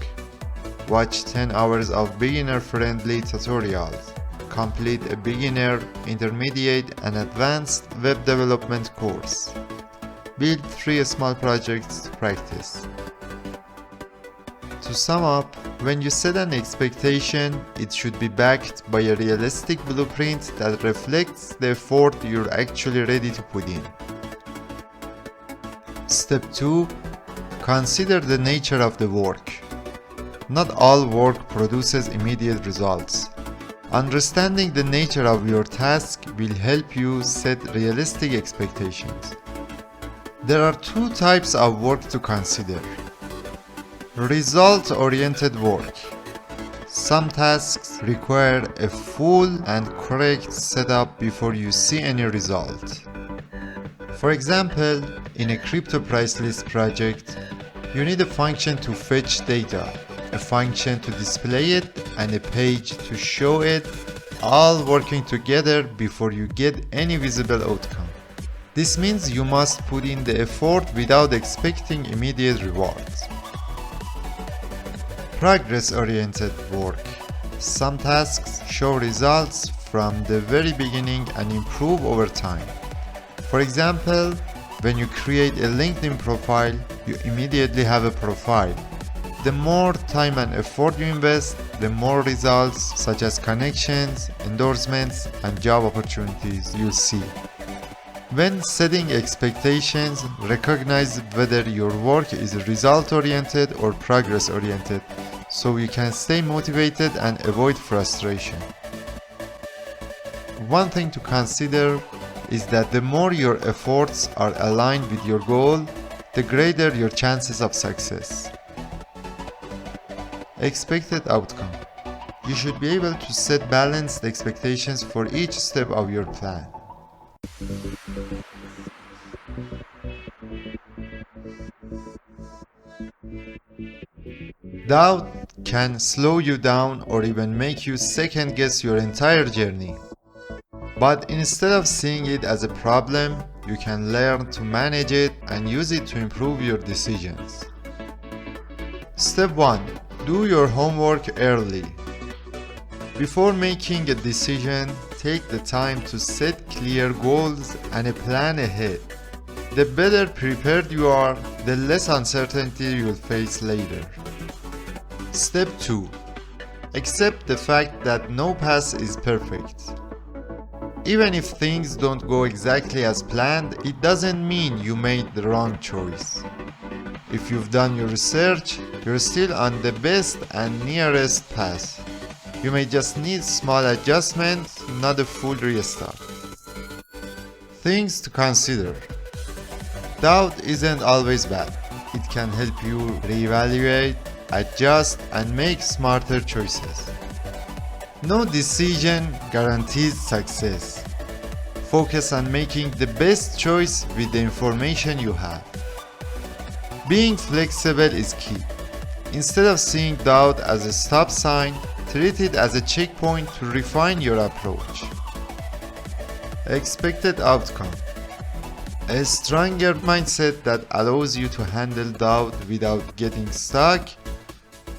Watch 10 hours of beginner-friendly tutorials. Complete a beginner, intermediate, and advanced web development course. Build 3 small projects to practice. To sum up, when you set an expectation, it should be backed by a realistic blueprint that reflects the effort you're actually ready to put in. Step 2. Consider the nature of the work. Not all work produces immediate results. Understanding the nature of your task will help you set realistic expectations. There are 2 types of work to consider. Result-oriented work. Some tasks require a full and correct setup before you see any result. For example, in a crypto price list project, you need a function to fetch data, a function to display it, and a page to show it, all working together before you get any visible outcome. This means you must put in the effort without expecting immediate rewards. Progress-oriented work. Some tasks show results from the very beginning and improve over time. For example, when you create a LinkedIn profile, you immediately have a profile. The more time and effort you invest, the more results such as connections, endorsements, and job opportunities you'll see. When setting expectations, recognize whether your work is result-oriented or progress-oriented, so you can stay motivated and avoid frustration. One thing to consider is that the more your efforts are aligned with your goal, the greater your chances of success. Expected outcome. You should be able to set balanced expectations for each step of your plan. Doubt can slow you down or even make you second guess your entire journey. But instead of seeing it as a problem, you can learn to manage it and use it to improve your decisions. Step 1. Do your homework early. Before making a decision, take the time to set clear goals and a plan ahead. The better prepared you are, the less uncertainty you'll face later. Step 2. Accept the fact that no path is perfect. Even if things don't go exactly as planned, it doesn't mean you made the wrong choice. If you've done your research, you're still on the best and nearest path. You may just need small adjustments, not a full restart. Things to consider. Doubt isn't always bad. It can help you reevaluate, adjust, and make smarter choices. No decision guarantees success. Focus on making the best choice with the information you have. Being flexible is key. Instead of seeing doubt as a stop sign, treat it as a checkpoint to refine your approach. Expected outcome. A stronger mindset that allows you to handle doubt without getting stuck,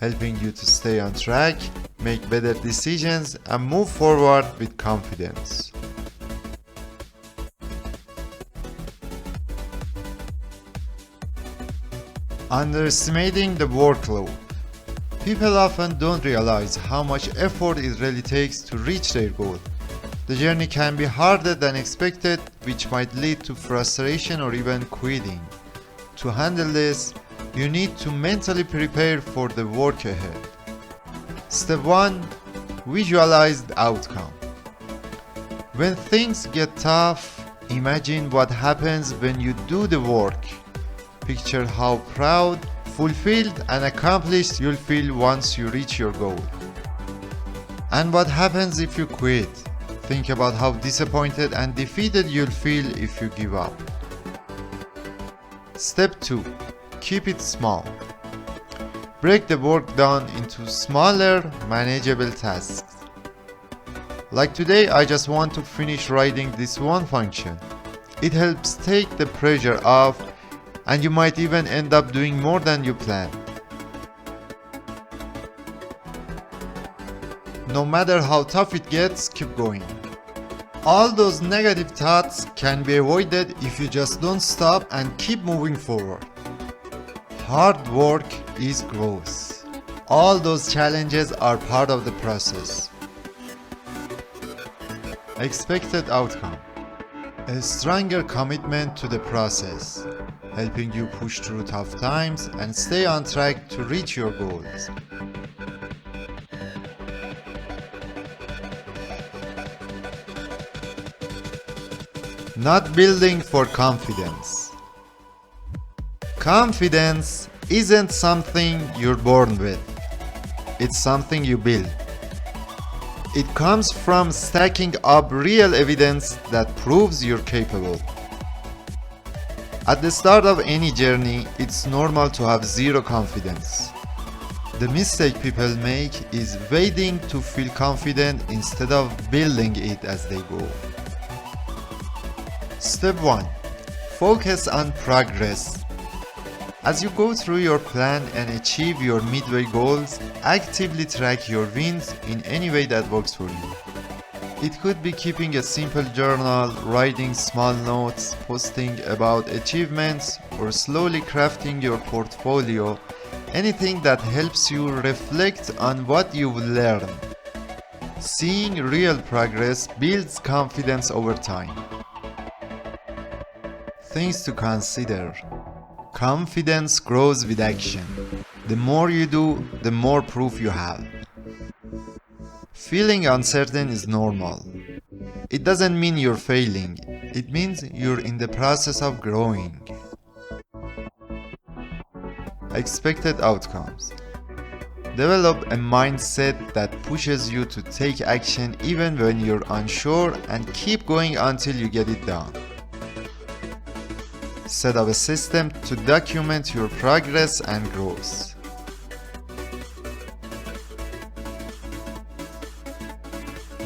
helping you to stay on track, make better decisions, and move forward with confidence. Underestimating the workload. People often don't realize how much effort it really takes to reach their goal. The journey can be harder than expected, which might lead to frustration or even quitting. To handle this, you need to mentally prepare for the work ahead. Step 1. Visualize the outcome. When things get tough, imagine what happens when you do the work. Picture how proud, fulfilled, and accomplished you'll feel once you reach your goal. And what happens if you quit? Think about how disappointed and defeated you'll feel if you give up. Step 2. Keep it small. Break the work down into smaller, manageable tasks. Like today, I just want to finish writing this one function. It helps take the pressure off, and you might even end up doing more than you planned. No matter how tough it gets, keep going. All those negative thoughts can be avoided if you just don't stop and keep moving forward. Hard work is growth. All those challenges are part of the process. Expected outcome. A stronger commitment to the process, helping you push through tough times and stay on track to reach your goals. Not building for confidence. Confidence isn't something you're born with. It's something you build. It comes from stacking up real evidence that proves you're capable. At the start of any journey, it's normal to have zero confidence. The mistake people make is waiting to feel confident instead of building it as they go. Step 1. Focus on progress. As you go through your plan and achieve your midway goals, actively track your wins in any way that works for you. It could be keeping a simple journal, writing small notes, posting about achievements, or slowly crafting your portfolio, anything that helps you reflect on what you've learned. Seeing real progress builds confidence over time. Things to consider. Confidence grows with action. The more you do, the more proof you have. Feeling uncertain is normal. It doesn't mean you're failing. It means you're in the process of growing. Expected outcomes. Develop a mindset that pushes you to take action even when you're unsure, and keep going until you get it done. Set up a system to document your progress and growth.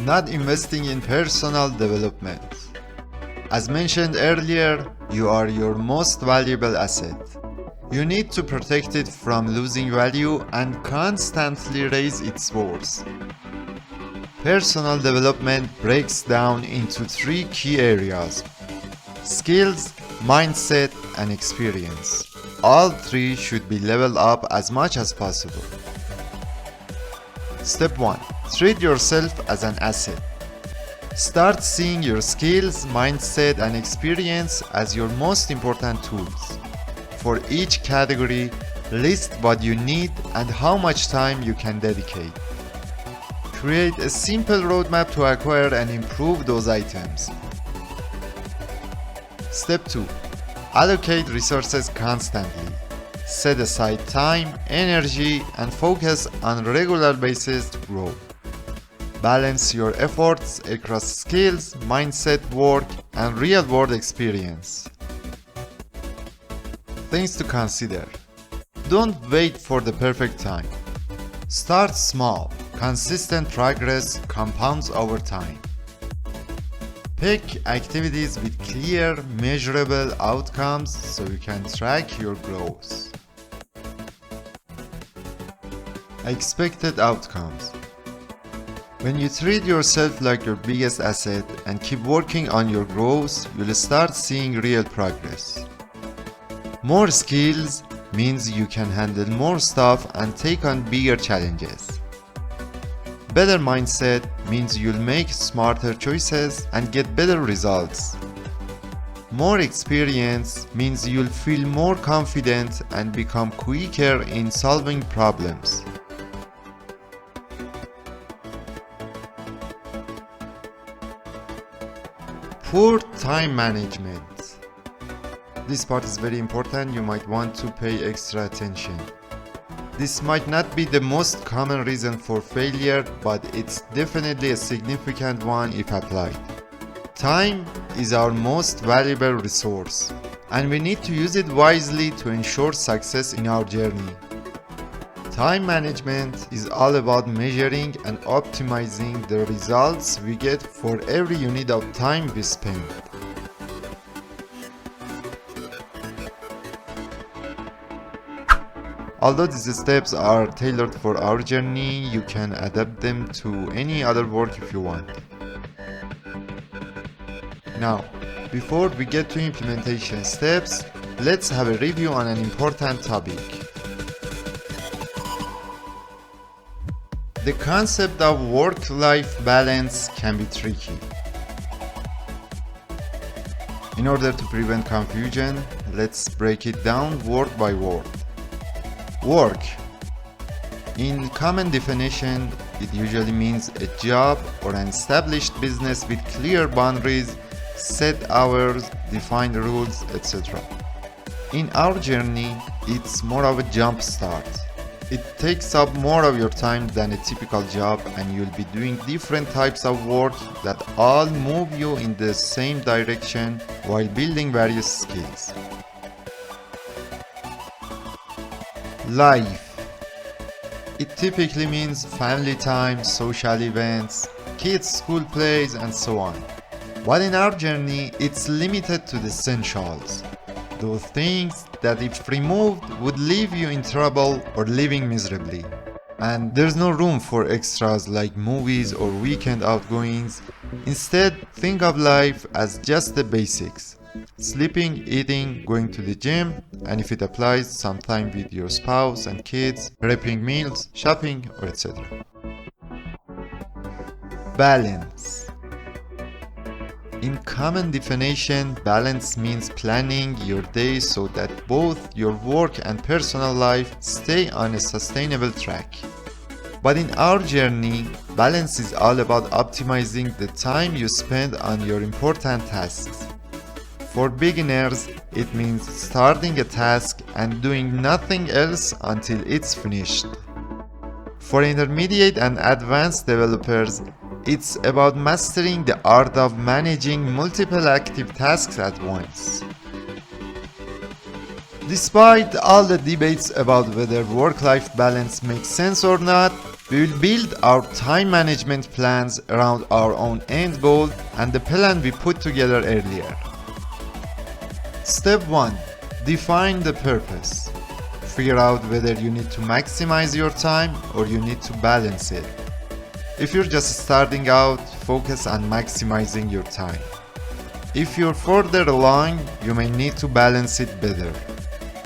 Not investing in personal development. As mentioned earlier, you are your most valuable asset. You need to protect it from losing value and constantly raise its worth. Personal development breaks down into 3 key areas: skills, mindset, and experience. All 3 should be leveled up as much as possible. Step 1. Treat yourself as an asset. Start seeing your skills, mindset, and experience as your most important tools. For each category, list what you need and how much time you can dedicate. Create a simple roadmap to acquire and improve those items. Step 2. Allocate resources constantly. Set aside time, energy, and focus on a regular basis to grow. Balance your efforts across skills, mindset, work, and real-world experience. Things to consider. Don't wait for the perfect time. Start small. Consistent progress compounds over time. Pick activities with clear, measurable outcomes so you can track your growth. Expected outcomes. When you treat yourself like your biggest asset and keep working on your growth, you'll start seeing real progress. More skills means you can handle more stuff and take on bigger challenges. Better mindset means you'll make smarter choices and get better results. More experience means you'll feel more confident and become quicker in solving problems. Poor time management. This part is very important, you might want to pay extra attention. This might not be the most common reason for failure, but it's definitely a significant one if applied. Time is our most valuable resource, and we need to use it wisely to ensure success in our journey. Time management is all about measuring and optimizing the results we get for every unit of time we spend. Although these steps are tailored for our journey, you can adapt them to any other work if you want. Now, before we get to implementation steps, let's have a review on an important topic. The concept of work-life balance can be tricky. In order to prevent confusion, let's break it down word by word. Work. In common definition, it usually means a job or an established business with clear boundaries, set hours, defined rules, etc. In our journey, it's more of a jump start. It takes up more of your time than a typical job, and you'll be doing different types of work that all move you in the same direction while building various skills. Life. It typically means family time, social events, kids' school plays, and so on. But in our journey, it's limited to the essentials. Those things that if removed would leave you in trouble or living miserably. And there's no room for extras like movies or weekend outgoings. Instead, think of life as just the basics. Sleeping, eating, going to the gym, and if it applies, some time with your spouse and kids, prepping meals, shopping, or etc. Balance. In common definition, balance means planning your day so that both your work and personal life stay on a sustainable track. But in our journey, balance is all about optimizing the time you spend on your important tasks. For beginners, it means starting a task and doing nothing else until it's finished. For intermediate and advanced developers, it's about mastering the art of managing multiple active tasks at once. Despite all the debates about whether work-life balance makes sense or not, we will build our time management plans around our own end goal and the plan we put together earlier. Step 1. Define the purpose. Figure out whether you need to maximize your time or you need to balance it. If you're just starting out, focus on maximizing your time. If you're further along, you may need to balance it better.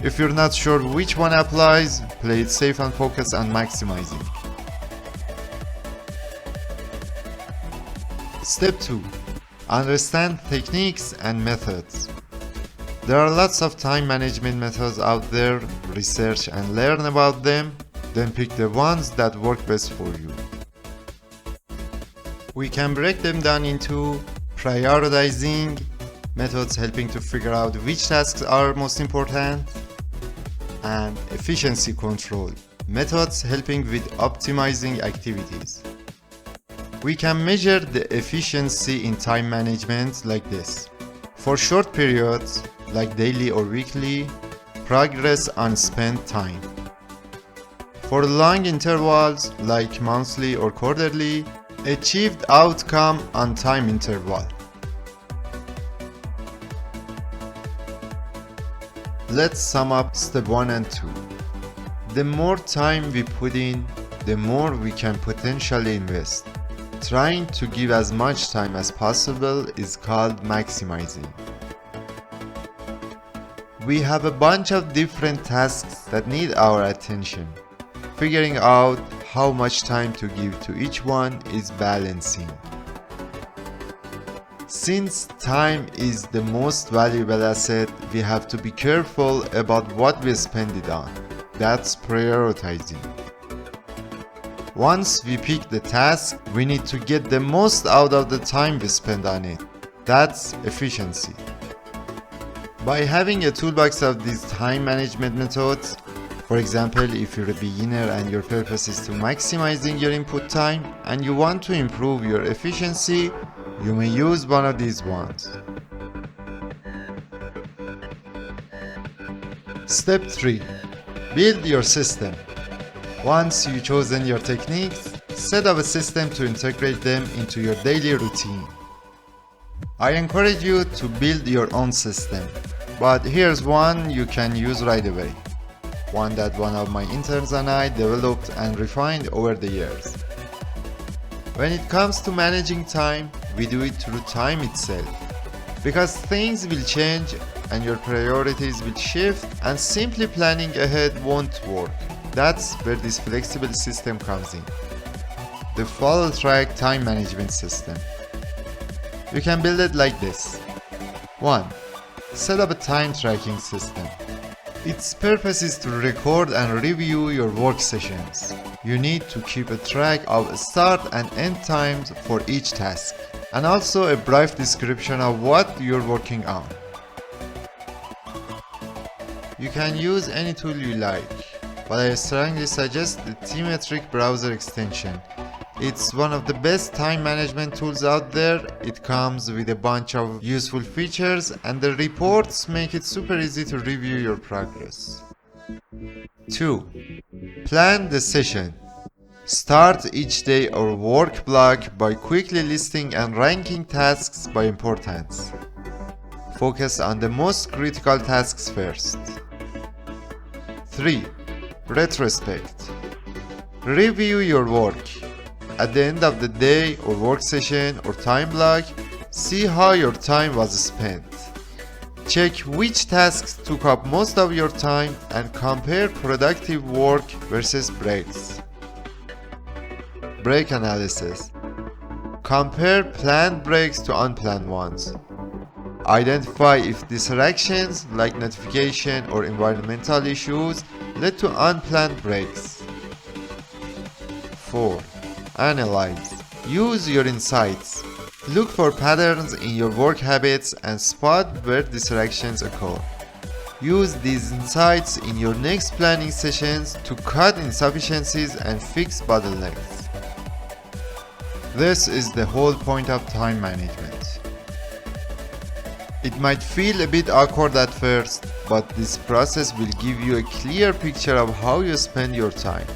If you're not sure which one applies, play it safe and focus on maximizing. Step 2. Understand techniques and methods. There are lots of time management methods out there. Research and learn about them, then pick the ones that work best for you. We can break them down into prioritizing methods helping to figure out which tasks are most important, and efficiency control methods helping with optimizing activities. We can measure the efficiency in time management like this. For short periods, like daily or weekly, progress on spent time. For long intervals, like monthly or quarterly, achieved outcome on time interval. Let's sum up step 1 and 2. The more time we put in, the more we can potentially invest. Trying to give as much time as possible is called maximizing. We have a bunch of different tasks that need our attention. Figuring out how much time to give to each one is balancing. Since time is the most valuable asset, we have to be careful about what we spend it on. That's prioritizing. Once we pick the task, we need to get the most out of the time we spend on it. That's efficiency. By having a toolbox of these time management methods, for example, if you're a beginner and your purpose is to maximizing your input time and you want to improve your efficiency, you may use one of these ones. Step 3. Build your system. Once you've chosen your techniques, set up a system to integrate them into your daily routine. I encourage you to build your own system, but here's one you can use right away. One that one of my interns and I developed and refined over the years. When it comes to managing time, we do it through time itself. Because things will change and your priorities will shift, and simply planning ahead won't work. That's where this flexible system comes in. The follow track time management system. You can build it like this. 1. Set up a time tracking system. Its purpose is to record and review your work sessions. You need to keep a track of start and end times for each task, and also a brief description of what you're working on. You can use any tool you like, but I strongly suggest the T-Metric browser extension. It's one of the best time management tools out there. It comes with a bunch of useful features, and the reports make it super easy to review your progress. 2. Plan the session. Start each day or work block by quickly listing and ranking tasks by importance. Focus on the most critical tasks first. 3. Retrospect. Review your work. At the end of the day or work session or time block, see how your time was spent. Check which tasks took up most of your time and compare productive work versus breaks. Break analysis. Compare planned breaks to unplanned ones. Identify if distractions like notification or environmental issues led to unplanned breaks. 4. Analyze. Use your insights. Look for patterns in your work habits and spot where distractions occur. Use these insights in your next planning sessions to cut insufficiencies and fix bottlenecks. This is the whole point of time management. It might feel a bit awkward at first, but this process will give you a clear picture of how you spend your time.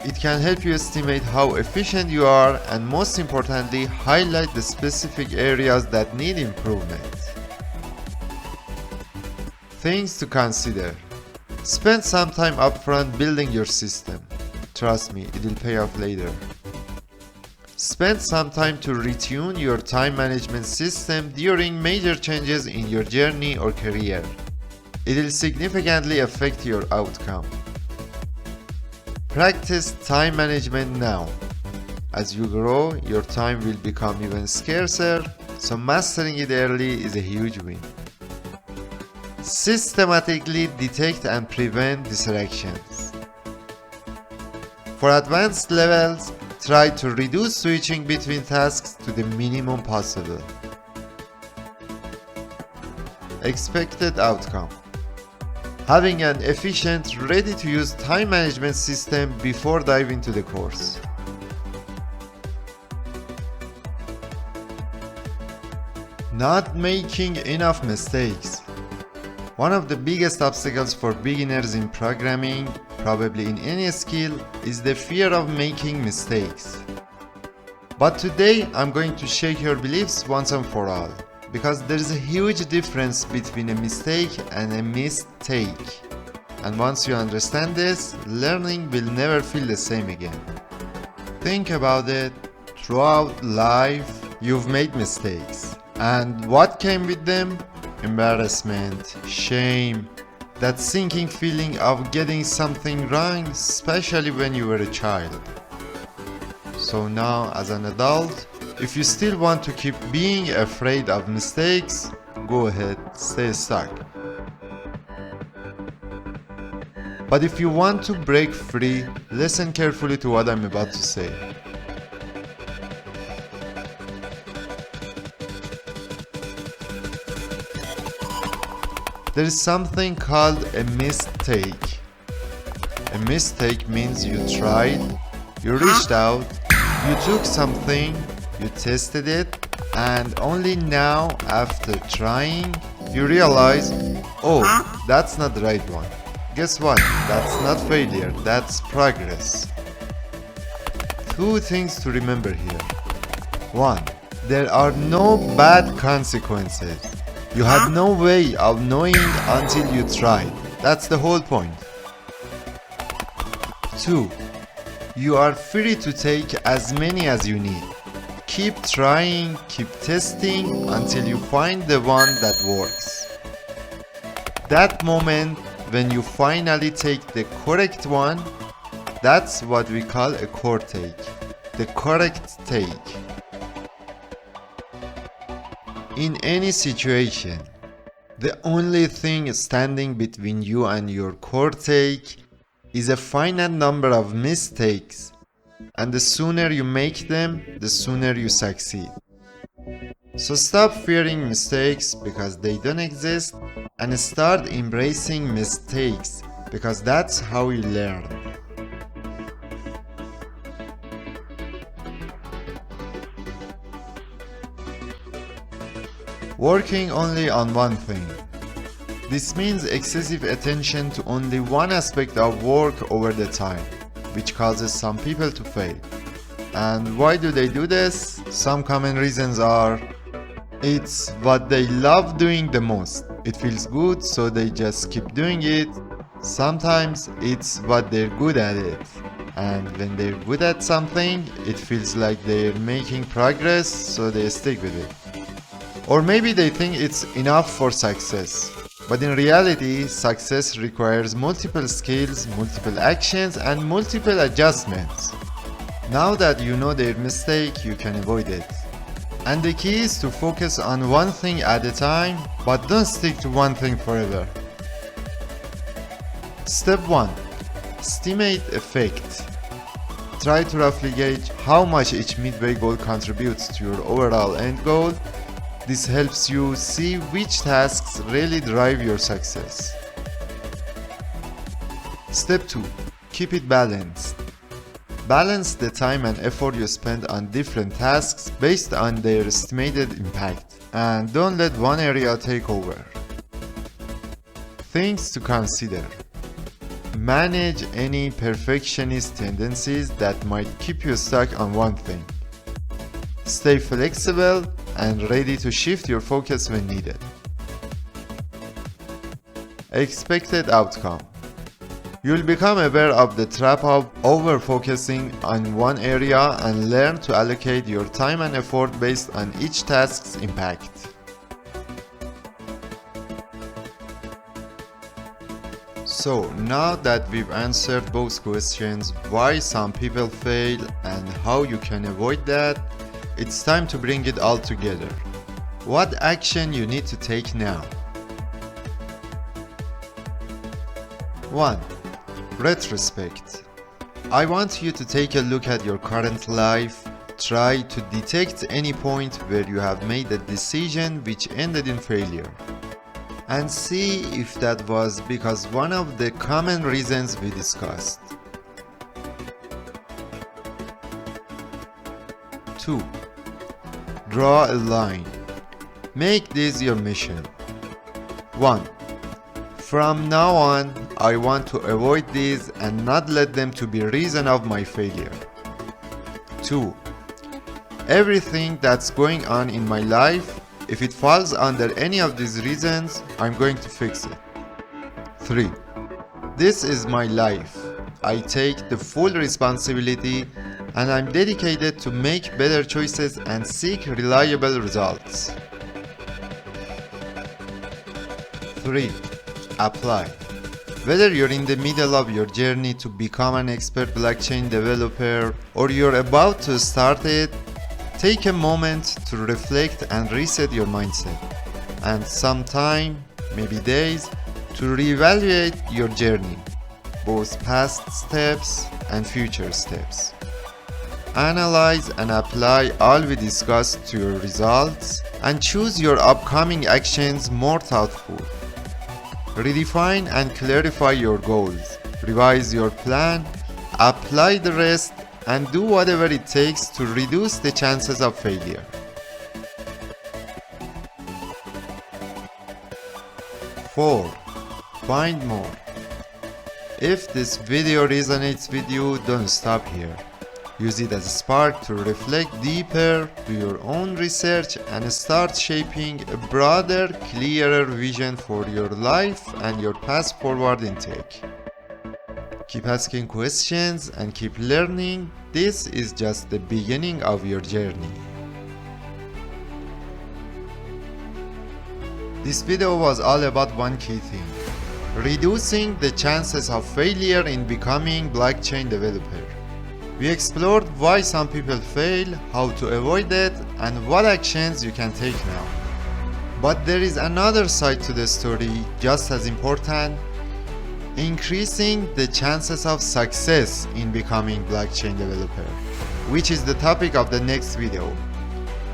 It can help you estimate how efficient you are and, most importantly, highlight the specific areas that need improvement. Things to consider. Spend some time upfront building your system. Trust me, it will pay off later. Spend some time to retune your time management system during major changes in your journey or career. It will significantly affect your outcome. Practice time management now. As you grow, your time will become even scarcer, so mastering it early is a huge win. Systematically detect and prevent distractions. For advanced levels, try to reduce switching between tasks to the minimum possible. Expected outcome. Having an efficient, ready-to-use time management system before diving into the course. Not making enough mistakes. One of the biggest obstacles for beginners in programming, probably in any skill, is the fear of making mistakes. But today I'm going to shake your beliefs once and for all, because there is a huge difference between a mistake and a mistake. And once you understand this, learning will never feel the same again. Think about it. Throughout life, you've made mistakes. And what came with them? Embarrassment, shame, that sinking feeling of getting something wrong, especially when you were a child. So now, as an adult, if you still want to keep being afraid of mistakes, go ahead, stay stuck. But if you want to break free, listen carefully to what I'm about to say. There is something called a mistake. A mistake means you tried, you reached out, you took something, you tested it, and only now, after trying, you realize, oh, that's not the right one. Guess what? That's not failure, that's progress. Two things to remember here. 1. There are no bad consequences. You had no way of knowing until you tried. That's the whole point. 2. You are free to take as many as you need. Keep trying, keep testing until you find the one that works. That moment when you finally take the correct one, that's what we call a core take. The correct take. In any situation, the only thing standing between you and your core take is a finite number of mistakes, and the sooner you make them, the sooner you succeed. So stop fearing mistakes because they don't exist, and start embracing mistakes because that's how you learn. Working only on one thing. This means excessive attention to only one aspect of work over the time, which causes some people to fail. And why do they do this? Some common reasons are: it's what they love doing the most. It feels good, so they just keep doing it. Sometimes it's what they're good at it. And when they're good at something, it feels like they're making progress, so they stick with it. Or maybe they think it's enough for success. But in reality, success requires multiple skills, multiple actions, and multiple adjustments. Now that you know their mistake, you can avoid it. And the key is to focus on one thing at a time, but don't stick to one thing forever. Step 1. Estimate effect. Try to roughly gauge how much each midway goal contributes to your overall end goal. This helps you see which tasks really drive your success. Step 2. Keep it balanced. Balance the time and effort you spend on different tasks based on their estimated impact, and don't let one area take over. Things to consider. Manage any perfectionist tendencies that might keep you stuck on one thing. Stay flexible and ready to shift your focus when needed. Expected outcome. You'll become aware of the trap of over-focusing on one area and learn to allocate your time and effort based on each task's impact. So now that we've answered both questions, why some people fail and how you can avoid that, it's time to bring it all together. What action you need to take now? 1. Retrospect. I want you to take a look at your current life. Try to detect any point where you have made a decision which ended in failure, and see if that was because one of the common reasons we discussed. 2. Draw a line. Make this your mission. 1. From now on, I want to avoid these and not let them to be reason of my failure. 2. Everything that's going on in my life, if it falls under any of these reasons, I'm going to fix it. 3. This is my life. I take the full responsibility and I'm dedicated to make better choices and seek reliable results. 3. Apply. Whether you're in the middle of your journey to become an expert blockchain developer or you're about to start it, take a moment to reflect and reset your mindset, and some time, maybe days, to reevaluate your journey, both past steps and future steps. Analyze and apply all we discussed to your results and choose your upcoming actions more thoughtful. Redefine and clarify your goals, revise your plan, apply the rest, and do whatever it takes to reduce the chances of failure. 4. Find more. If this video resonates with you, don't stop here. Use it as a spark to reflect deeper, do your own research, and start shaping a broader, clearer vision for your life and your path forward in tech. Keep asking questions and keep learning. This is just the beginning of your journey. This video was all about one key thing: reducing the chances of failure in becoming blockchain developer. We explored why some people fail, how to avoid it, and what actions you can take now. But there is another side to the story just as important: increasing the chances of success in becoming blockchain developer, which is the topic of the next video.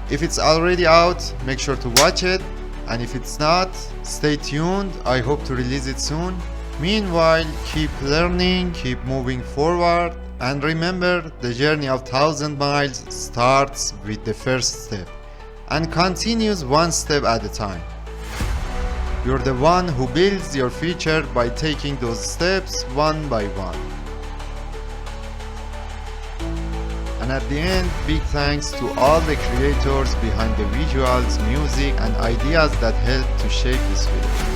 If it's already out, make sure to watch it, and if it's not, stay tuned. I hope to release it soon. Meanwhile, keep learning, keep moving forward, and remember, the journey of 1,000 miles starts with the first step and continues one step at a time. You're the one who builds your future by taking those steps one by one. And at the end, big thanks to all the creators behind the visuals, music, and ideas that helped to shape this video.